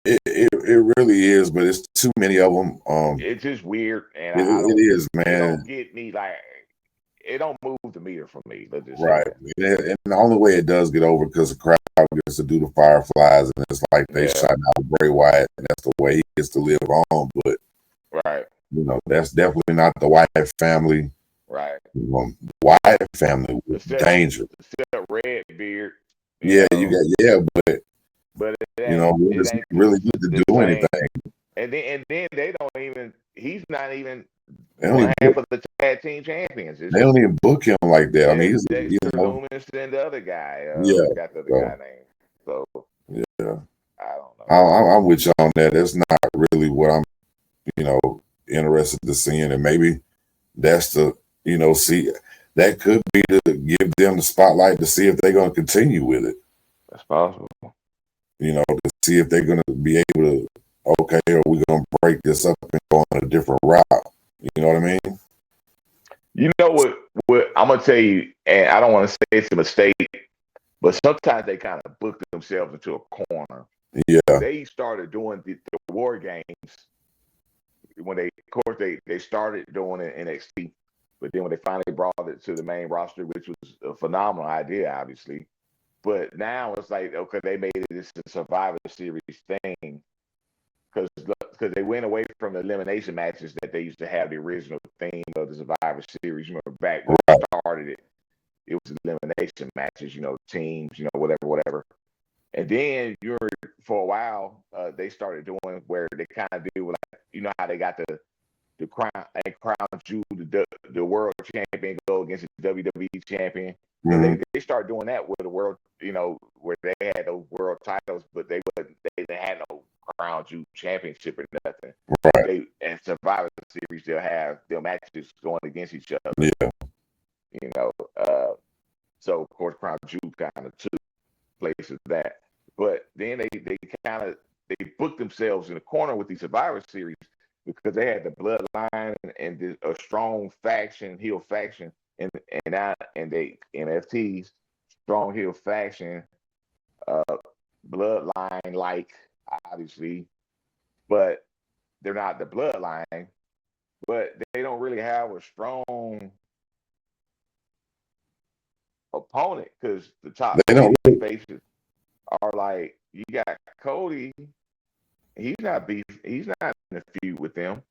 It really is, but it's too many of them. It's just weird, and it is, man. It don't get me it don't move the meter for me. Let's just right. And the only way it does get over because the crowd gets to do the Fireflies, and it's like they shot out Bray Wyatt, and that's the way he gets to live on. But that's definitely not the Wyatt family. Right. The Wyatt family was dangerous. Except Red Beard. You got but it ain't really good to do anything. And then they don't even. He's not even half of the tag team champions. They don't even book him like that. I mean, he's Loomis and the other guy. Got the other guy name. So I don't know. I'm with you on that. That's not really what I'm, interested to seeing, and maybe that's the, see that could be to give them the spotlight to see if they're going to continue with it. That's possible. To see if they're going to be able to. Okay, are we going to break this up and go on a different route? You know what I mean? You know what I'm going to tell you, and I don't want to say it's a mistake, but sometimes they kind of book themselves into a corner. Yeah. They started doing the War Games when they started doing it in NXT, but then when they finally brought it to the main roster, which was a phenomenal idea, obviously. But now it's like, okay, they made it this Survivor Series thing. Because they went away from the elimination matches that they used to have, the original theme of the Survivor Series. Remember back when they started it, it was elimination matches, teams, whatever. And then for a while, they started doing where they kind of do like, how they got the crown jewel, the world champion go against the WWE champion. Mm-hmm. They started doing that with the world, where they had those world titles, but they had no crown jewel championship or nothing. Right. And Survivor Series, they'll have their matches going against each other. Yeah. So of course crown jewel kind of took place of that. But then they booked themselves in a corner with the Survivor Series because they had the bloodline and a strong faction, heel faction and they NFTs, Strong Hill faction, uh, bloodline like obviously, but they're not the bloodline. But they don't really have a strong opponent because the top They don't baby really, faces are like you got Cody. He's not beef. He's not in a feud with them.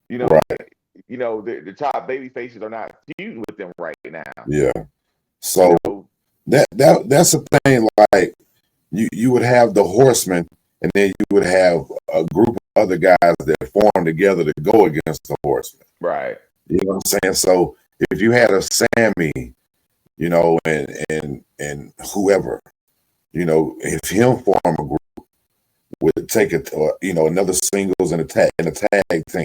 You know, right. the top baby faces are not feuding with them right now. Yeah. You So know, that's the thing. Like you would have the Horsemen, and then you would have a group of other guys that form together to go against the Horsemen. right? You know what I'm saying? So if you had a Sammy, and whoever, if him form a group would take it, another singles and a tag team.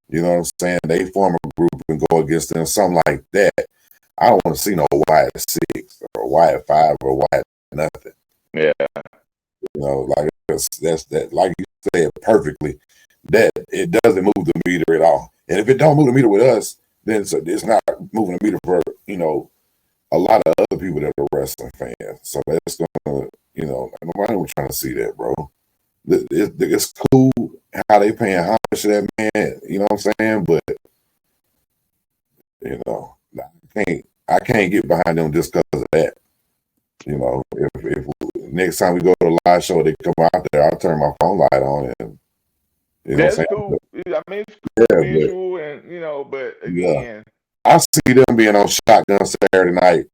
You know what I'm saying? They form a group and go against them, something like that. I don't want to see no Wyatt 6 or Wyatt 5 or Wyatt nothing. Yeah, Like that's that. Like you said perfectly, that it doesn't move the meter at all. And if it don't move the meter with us, then it's not moving the meter for a lot of other people that are wrestling fans. So that's gonna, nobody was trying to see that, bro. It's cool how they paying homage to that man. You know what I'm saying? But I can't get behind them just because of that. If next time we go to a live show, they come out there, I'll turn my phone light on and that's cool. I mean, it's cool visual, and but again, I see them being on Shotgun Saturday night.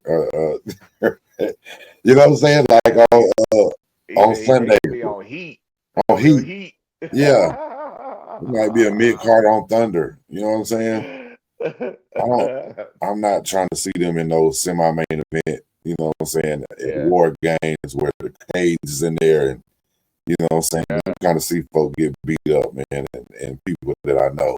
You know what I'm saying? Like on Sunday, they be on Heat. on Real Heat. Heat. Yeah, it might be a mid card on Thunder. You know what I'm saying? I'm not trying to see them in those semi-main event. You know what I'm saying? At War Games where the cage is in there, and you know what I'm saying. I'm trying to see folks get beat up, man, and people that I know.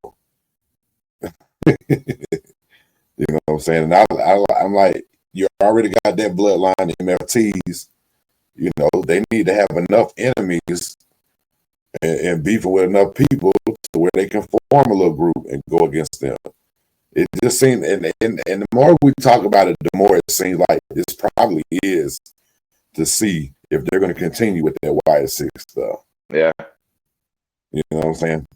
You know what I'm saying? And I'm like, you already got that bloodline MFTs. They need to have enough enemies and beefing with enough people to where they can form a little group and go against them. It just seems, and the more we talk about it, the more it seems like this probably is to see if they're going to continue with that Wyatt 6 stuff. Yeah. You know what I'm saying?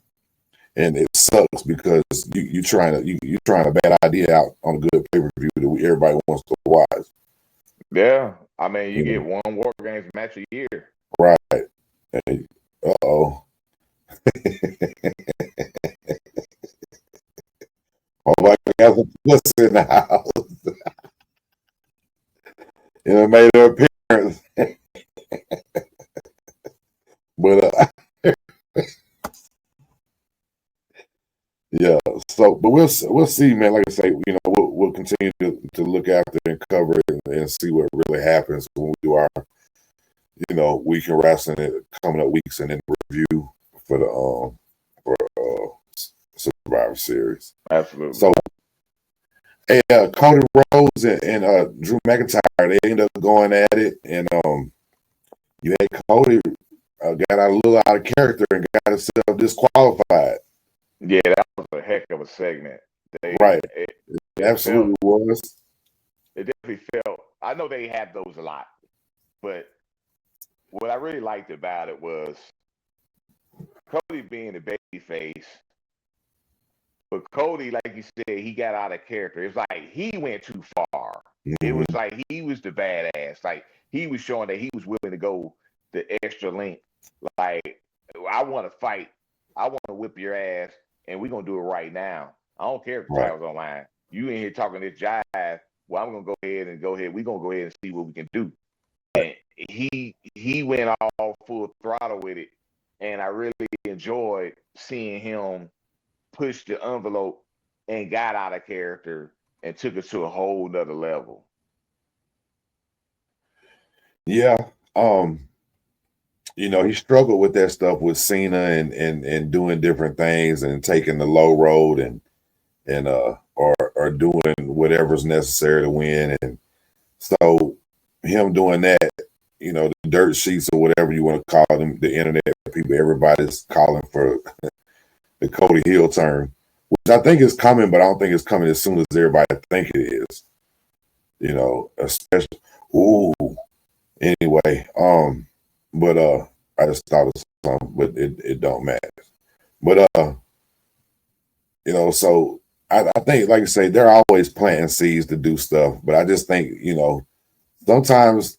And it sucks because you trying a bad idea out on a good pay-per-view that everybody wants to watch. Yeah. I mean, you get one War Games match a year. Right. Hey, uh-oh. Oh, my God, the pussy in the house. Made her appearance. But yeah, so but we'll see, man. Like I say, we'll continue to look after and cover it and see what really happens when we do our, week in wrestling coming up weeks and then review for the Survivor Series. Absolutely. So, hey, Cody Rhodes and Drew McIntyre, they ended up going at it, and you had Cody got a little out of character and got himself disqualified. Yeah, that was a heck of a segment. Right. It absolutely was. It definitely felt. I know they have those a lot, but what I really liked about it was Cody being the baby face. But Cody, like you said, he got out of character. It's like he went too far. Mm-hmm. It was like he was the badass. Like he was showing that he was willing to go the extra length. Like, I want to fight. I want to whip your ass, and we're going to do it right now. I don't care if the title's online. You in here talking this jive. Well, I'm going to go ahead. We're going to go ahead and see what we can do. And he went all full throttle with it. And I really enjoyed seeing him push the envelope and got out of character and took it to a whole nother level. Yeah. He struggled with that stuff with Cena and doing different things and taking the low road and or doing whatever's necessary to win. And so him doing that, the dirt sheets or whatever you want to call them, the internet people, everybody's calling for the Cody heel turn, which I think is coming, but I don't think it's coming as soon as everybody think it is. You know, especially anyway. But I just thought of something, but it don't matter. But you know, so I think, like I say, they're always planting seeds to do stuff, but I just think, you know, sometimes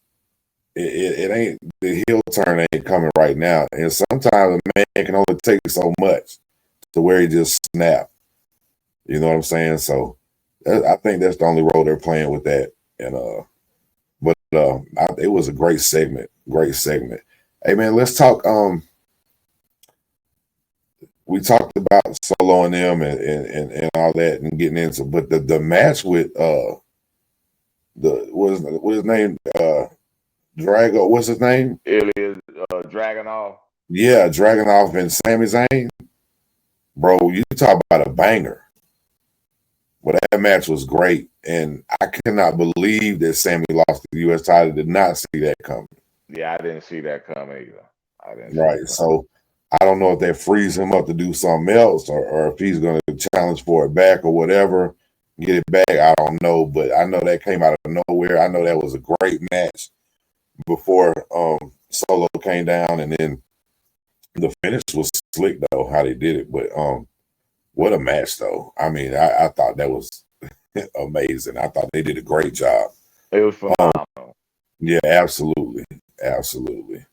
it ain't, the heel turn ain't coming right now, and sometimes a man can only take so much to where he just snap. You know what I'm saying? So I think that's the only role they're playing with that. And but it was a great segment. Great segment. Hey man, let's talk. We talked about Solo and them and all that and getting into, but the match with what his name, Drago, what's his name? Ilya Dragunov. Yeah, Dragunov and Sami Zayn. Bro, you talk about a banger. Well, that match was great, and I cannot believe that Sami lost the U.S. title. Did not see that coming. Yeah, I didn't see that coming either. I didn't. Right, so I don't know if that frees him up to do something else, or if he's going to challenge for it back or whatever, get it back. I don't know, but I know that came out of nowhere. I know that was a great match before Solo came down, and then the finish was slick though how they did it. But what a match though! I mean, I thought that was amazing. I thought they did a great job. It was phenomenal. Yeah, absolutely, absolutely.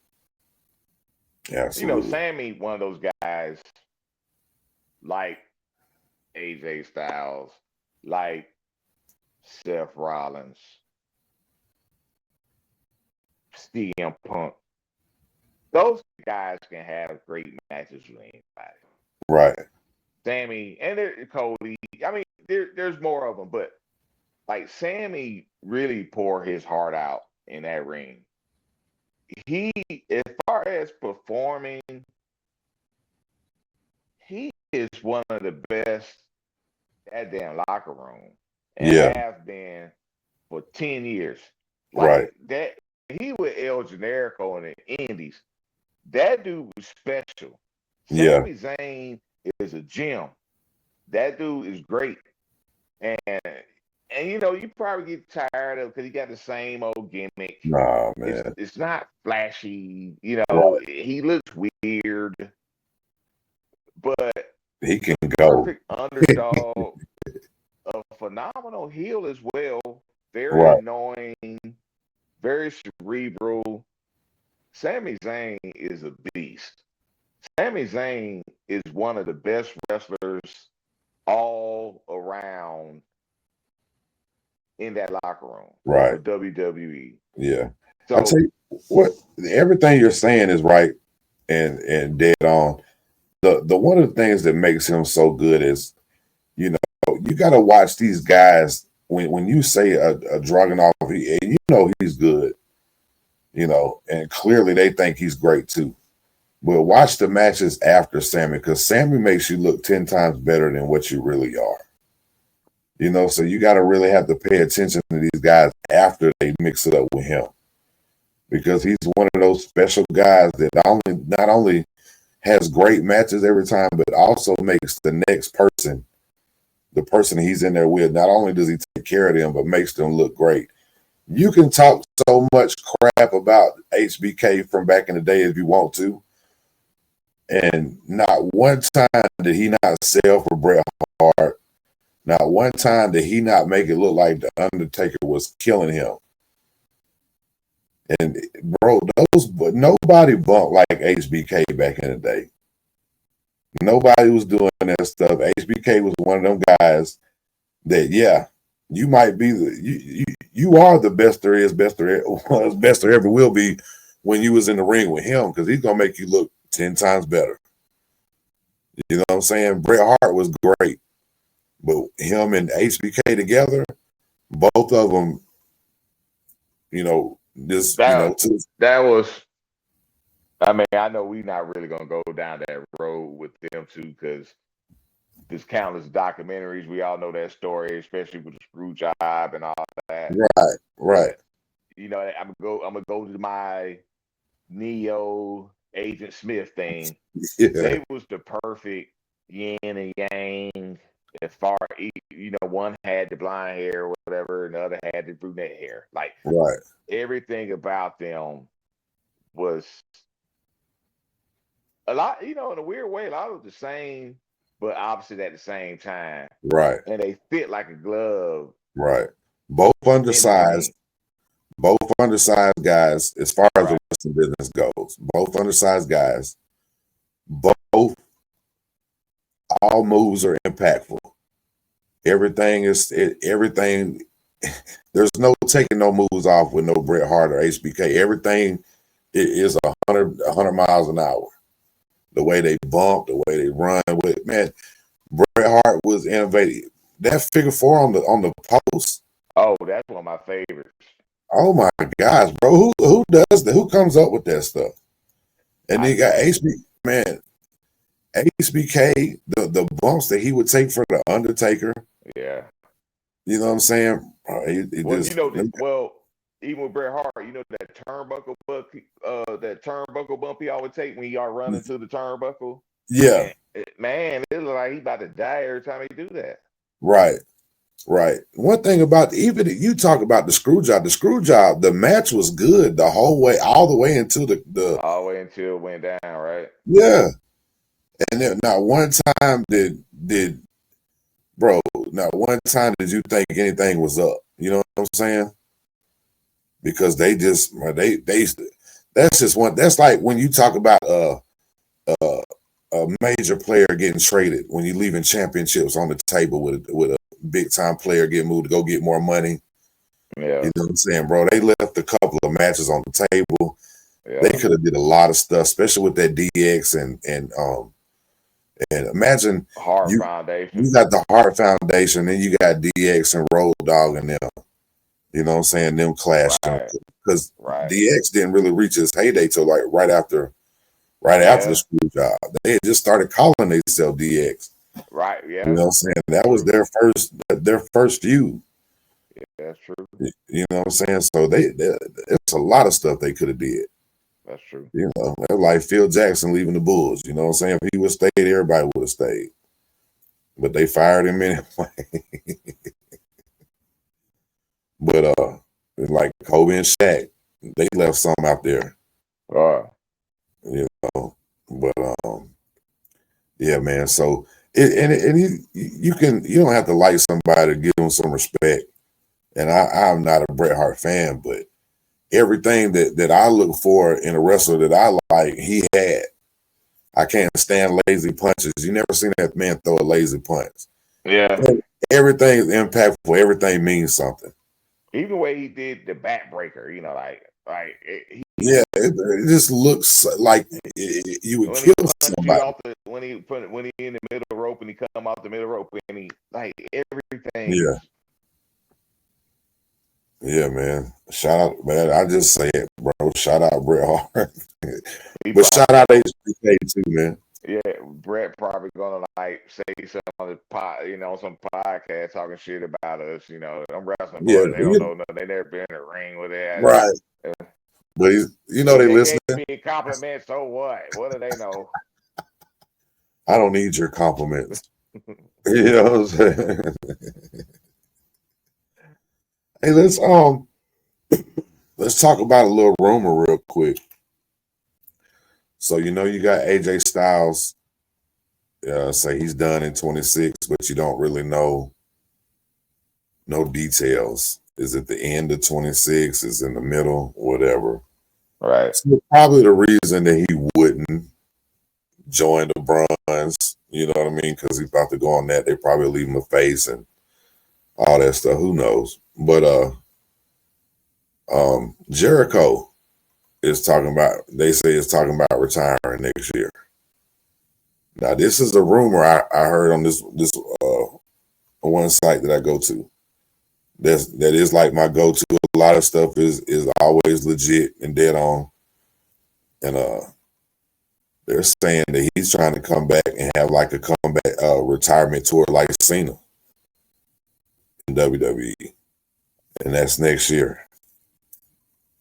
You know, Sammy, one of those guys like AJ Styles, like Seth Rollins, CM Punk. Those guys can have great matches with anybody. Right. Sammy and Cody. I mean, there's more of them, but like Sammy really poured his heart out in that ring. He, as far as performing, he is one of the best at damn locker room and have been for 10 years. Like right. that, he with El Generico in the Indies. That dude was special. Sami Zayn is a gem. That dude is great. And you know, you probably get tired of, because he got the same old gimmick. Nah, man. It's not flashy. You know, he looks weird, but he can go. Perfect underdog, a phenomenal heel as well. Very annoying, very cerebral. Sami Zayn is a beast. Sami Zayn is one of the best wrestlers all around in that locker room for WWE. Yeah. So I'll tell you what, everything you're saying is right and dead on. The one of the things that makes him so good is, you know, you got to watch these guys. When you say a Dragunov, you know he's good, you know, and clearly they think he's great too. But watch the matches after Sammy, because Sammy makes you look 10 times better than what you really are. You know, so you got to really have to pay attention to these guys after they mix it up with him, because he's one of those special guys that not only has great matches every time, but also makes the next person, the person he's in there with, not only does he take care of them, but makes them look great. You can talk so much crap about HBK from back in the day if you want to, and not one time did he not sell for Bret Hart. Not one time did he not make it look like the Undertaker was killing him. And bro, nobody bumped like HBK back in the day. Nobody was doing that stuff. HBK was one of them guys that, yeah, you might be you are the best there is, best there was, best there ever will be when you was in the ring with him, because he's gonna make you look 10 times better. You know what I'm saying? Bret Hart was great, but him and HBK together, both of them, you know, that was. I mean, I know we're not really gonna go down that road with them two, because there's countless documentaries. We all know that story, especially with the screw job and all that. Right. You know, I'm gonna go to my Neo Agent Smith thing. Yeah. They was the perfect yin and yang. as far one had the blonde hair or whatever, and the other had the brunette hair. Like Right. everything about them was a lot, in a weird way, a lot of the same, but opposite at the same time. Right. And they fit like a glove Right. Both in the undersized. ring. Both undersized guys, as far as the Right. wrestling business goes. Both undersized guys. Both, all moves are impactful. Everything. There's no taking no moves off with no Bret Hart or HBK. Everything is 100 miles an hour. The way they bump, the way they run with, man, Bret Hart was innovative. That figure four on the post. Oh, that's one of my favorites. Oh my gosh, bro. Who does that? Who comes up with that stuff? And then you got HBK, the bumps that he would take for the Undertaker. Yeah. You know what I'm saying? Even with Bret Hart, that turnbuckle bump he always take when he ought running to the turnbuckle. Yeah. Man, it look like he about to die every time he do that. Right. One thing about even you talk about the screw job, the match was good the whole way, all the way into the all the way until it went down, right? Yeah. And then not one time did you think anything was up. You know what I'm saying? Because they that's just one. That's like when you talk about a major player getting traded, when you're leaving championships on the table with a big time player getting moved to go get more money. Yeah. You know what I'm saying, bro? They left a couple of matches on the table. Yeah. They could have did a lot of stuff, especially with that DX and imagine Foundation. You got the Hart Foundation, then you got DX and Road Dogg and them. You know what I'm saying? Them clashing. Because DX didn't really reach his heyday till like right after the screw job. They had just started calling themselves DX. Right, yeah. You know what I'm saying? That was their first feud. Yeah, that's true. You know what I'm saying? So it's a lot of stuff they could have did. That's true. They're like Phil Jackson leaving the Bulls. You know what I'm saying? If he would have stayed, everybody would have stayed. But they fired him anyway. But like Kobe and Shaq, they left some out there. You know, but yeah, man. So you don't have to like somebody to give them some respect. And I'm not a Bret Hart fan, but everything that I look for in a wrestler that I like, he had. I can't stand lazy punches. You never seen that man throw a lazy punch. Yeah. Everything is impactful. Everything means something. Even the way he did the backbreaker, it just looks like you would kill somebody. When he in the middle rope and he come off the middle rope and he everything. Yeah. Yeah, man. Shout out, man. I just say it, bro. Shout out Bret Hart. But shout out HBK too, man. Yeah, Bret probably gonna say something on the some podcast talking shit about us. I'm wrestling, they don't know nothing. They never been in a ring with that. Right. But they listening. Gave me compliments, so what? What do they know? I don't need your compliments. You know what I'm saying? Hey, let's talk about a little rumor real quick. So you got AJ Styles say he's done in 26, but you don't really know no details. Is it the end of 26? Is it in the middle? Whatever. Right. So probably the reason that he wouldn't join the Bronze, you know what I mean? Because he's about to go on that. They probably leave him a face and all that stuff. Who knows? But Jericho is talking about retiring next year. Now, this is a rumor I heard on this one site that I go to. That is like my go-to. A lot of stuff is always legit and dead on. And they're saying that he's trying to come back and have like a comeback retirement tour like Cena in WWE. And that's next year.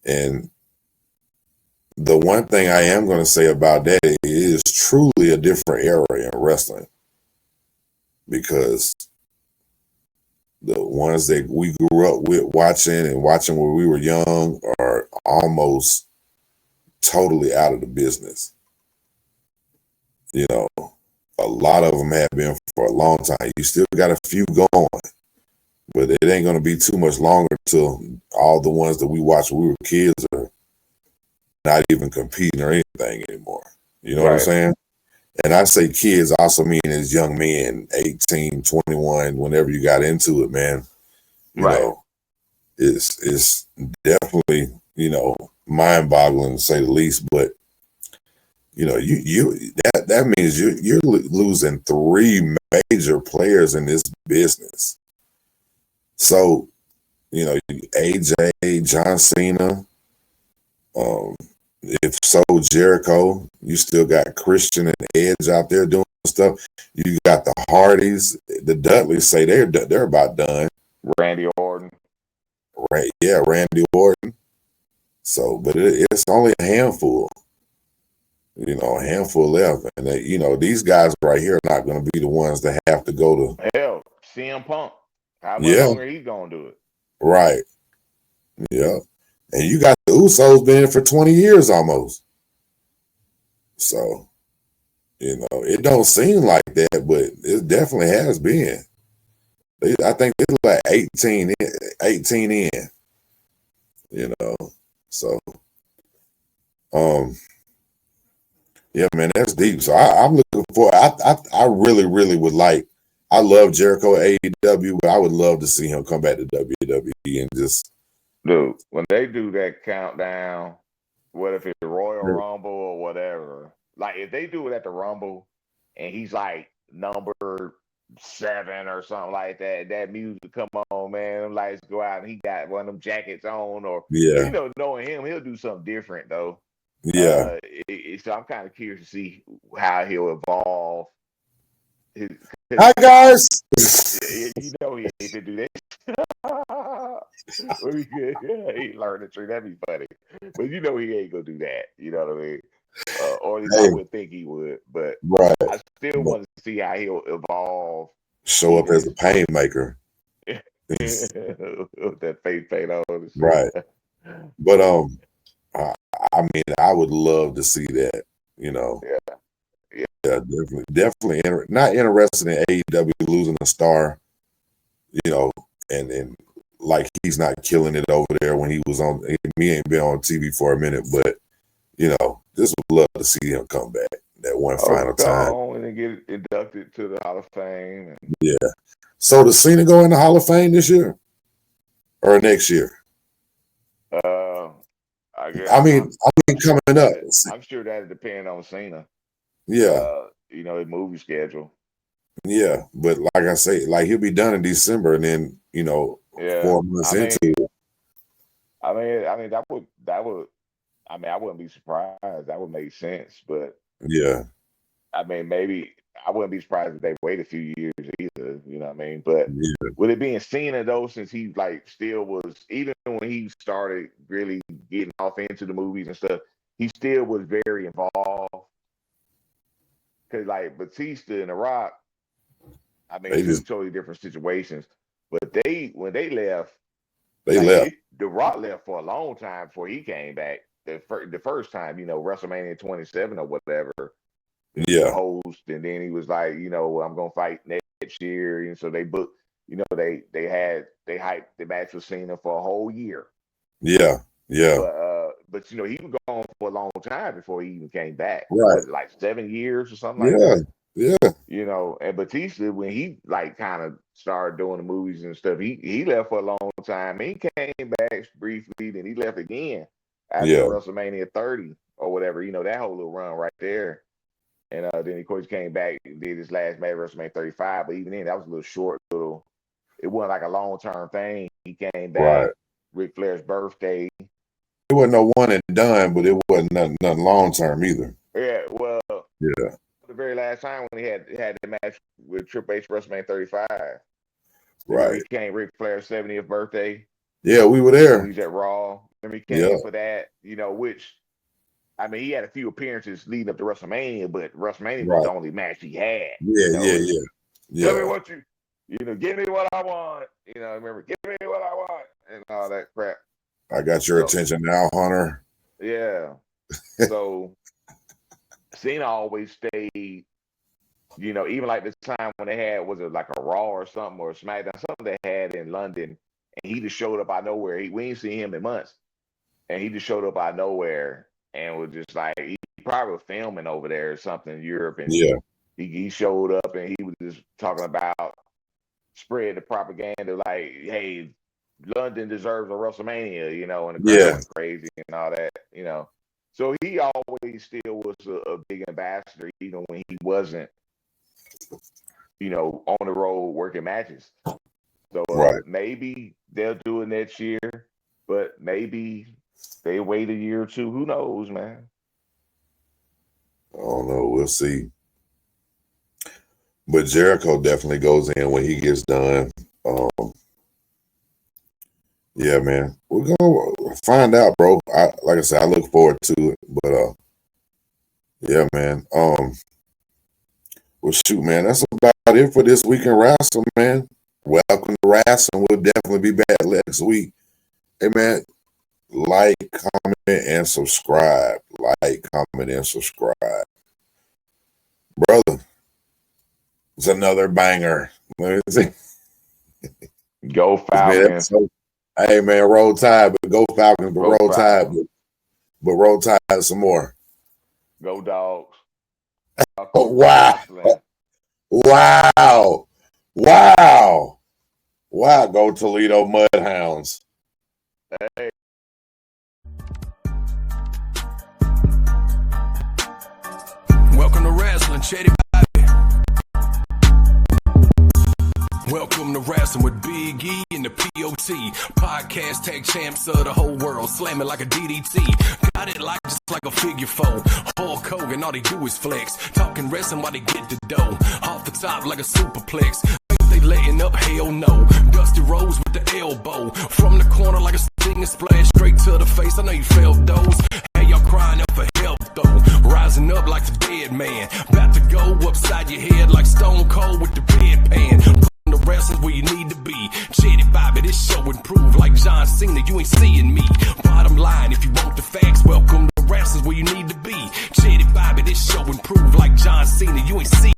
And the one thing I am going to say about that is truly a different era in wrestling. Because the ones that we grew up with watching when we were young are almost totally out of the business. You know, a lot of them have been for a long time. You still got a few going, but it ain't going to be too much longer till all the ones that we watched when we were kids are not even competing or anything anymore. You know what I'm Right. saying? And I say kids also mean as young men, 18, 21, whenever you got into it, man, you Right. know, it's definitely, you know, mind-boggling to say the least. But you know, that means you're losing three major players in this business. So, you know, AJ, John Cena, if so, Jericho, you still got Christian and Edge out there doing stuff. You got the Hardys, the Dudleys say they're about done. Randy Orton. Right? Yeah, Randy Orton. So, but it's only a handful. You know, a handful left, and you know, these guys right here are not going to be the ones that have to go to. Hell, CM Punk. How much Yeah, longer he gonna do it? right. Yeah, and you got the Usos been in for 20 years almost. So, you know, it don't seem like that, but it definitely has been. I think they're like 18 in, you know. So, yeah, man, that's deep. So I'm looking for. I really, really would like. I love Jericho AEW, but I would love to see him come back to WWE and just. Dude, when they do that countdown, what if it's Royal Rumble or whatever? Like if they do it at the Rumble and he's like number 7 or something like that, that music come on, man. Them lights go out and he got one of them jackets on, or Yeah, you know, knowing him, he'll do something different though. yeah. So I'm kind of curious to see how he'll evolve. Hi guys. You know he ain't to do that. He learned the trick. That'd be funny. But you know he ain't gonna do that. You know what I mean? Or at least I Hey, would think he would. But right. I still want to see how he'll evolve. Show up as a pain maker. That face paint on and shit. Right. But I mean, I would love to see that. You know. Yeah. Yeah, definitely. Not interested in AEW losing a star. You know, and like he's not killing it over there when he was on. He ain't been on TV for a minute, but you know, just would love to see him come back that one final time. Go on and get inducted to the Hall of Fame. Yeah. So does Cena go in the Hall of Fame this year or next year? I guess. I mean, coming up. I'm sure that depends on Cena. Yeah. You know, his movie schedule. Yeah, but like I say, like he'll be done in December, and then 4 months into it. I mean that would. I mean, I wouldn't be surprised. That would make sense. But yeah, I mean, maybe I wouldn't be surprised if they wait a few years either. You know what I mean? But yeah, with it being Cena though, since he like still was, even when he started really getting off into the movies and stuff, he still was very involved. Cause like Batista and The Rock, I mean, two totally different situations. But when they left, left. The Rock left for a long time before he came back. The first time, you know, WrestleMania 27 or whatever, he was the host, and then he was like, you know, I'm gonna fight next year, and so they booked, you know, they hyped the match with Cena for a whole year. Yeah, yeah. But you know, he was gone for a long time before he even came back. Right. Was it like 7 years or something like that? Yeah. You know, and Batista, when he like kind of started doing the movies and stuff, he left for a long time. He came back briefly, then he left again after WrestleMania 30 or whatever. You know, that whole little run right there. And then of course he came back and did his last match WrestleMania 35. But even then, that was a little short. It wasn't like a long-term thing. He came back. Right. Ric Flair's birthday. It wasn't no one and done, but it wasn't nothing long-term either. Yeah, well. Yeah. The very last time when he had the match with Triple H WrestleMania 35. Right. He came Ric Flair's 70th birthday. Yeah, we were there. He's at Raw. Remember he came for that, you know, which, I mean, he had a few appearances leading up to WrestleMania, but WrestleMania was the only match he had. Yeah, you know? yeah. Tell me what you Give me what I want. Remember, give me what I want and all that crap. I got your attention now, Hunter. Yeah. So Cena always stayed, even like this time when they had, was it like a Raw or something, or SmackDown, something they had in London, and he just showed up out of nowhere. We ain't seen him in months. And he just showed up out of nowhere and was just like, he probably was filming over there or something in Europe. And he showed up and he was just talking about spread the propaganda like, hey, London deserves a WrestleMania, and the crowd went crazy and all that, So he always still was a big ambassador, even when he wasn't, on the road working matches. So maybe they'll do it next year, but maybe they wait a year or two. Who knows, man? I don't know. We'll see. But Jericho definitely goes in when he gets done. Yeah, man. We're gonna find out, bro. Like I said, I look forward to it. But yeah, man. Well, shoot, man. That's about it for this week in wrestling, man. Welcome to wrestling. We'll definitely be back next week. Hey, man. Like, comment, and subscribe. Like, comment, and subscribe. Brother, it's another banger. Let me see. Go Falcons. Hey, man, roll tide, but go Falcons, but roll tide, but roll tide some more. Go Dogs. Oh, wow. Wow. Wow. Wow. Go Toledo Mudhounds. Hey. Welcome to Wrasslin, Shady Bobby. Welcome to Wrasslin with Big E and the PODCAst, tag champs of the whole world, slamming like a DDT. Got it like just like a figure four. Hulk Hogan, all they do is flex. Talking wrestling while they get the dough. Off the top like a superplex. They letting up, hell no. Dusty Rose with the elbow. From the corner like a stinging splash. Straight to the face, I know you felt those. Hey, y'all crying out for help though. Rising up like the dead man. About to go upside your head like Stone Cold with the bedpan. The wrestlers where you need to be. Shady Bobby, this show improve like John Cena, you ain't seeing me. Bottom line, if you want the facts, welcome to wrestlers where you need to be. Shady Bobby, this show improve like John Cena, you ain't seeing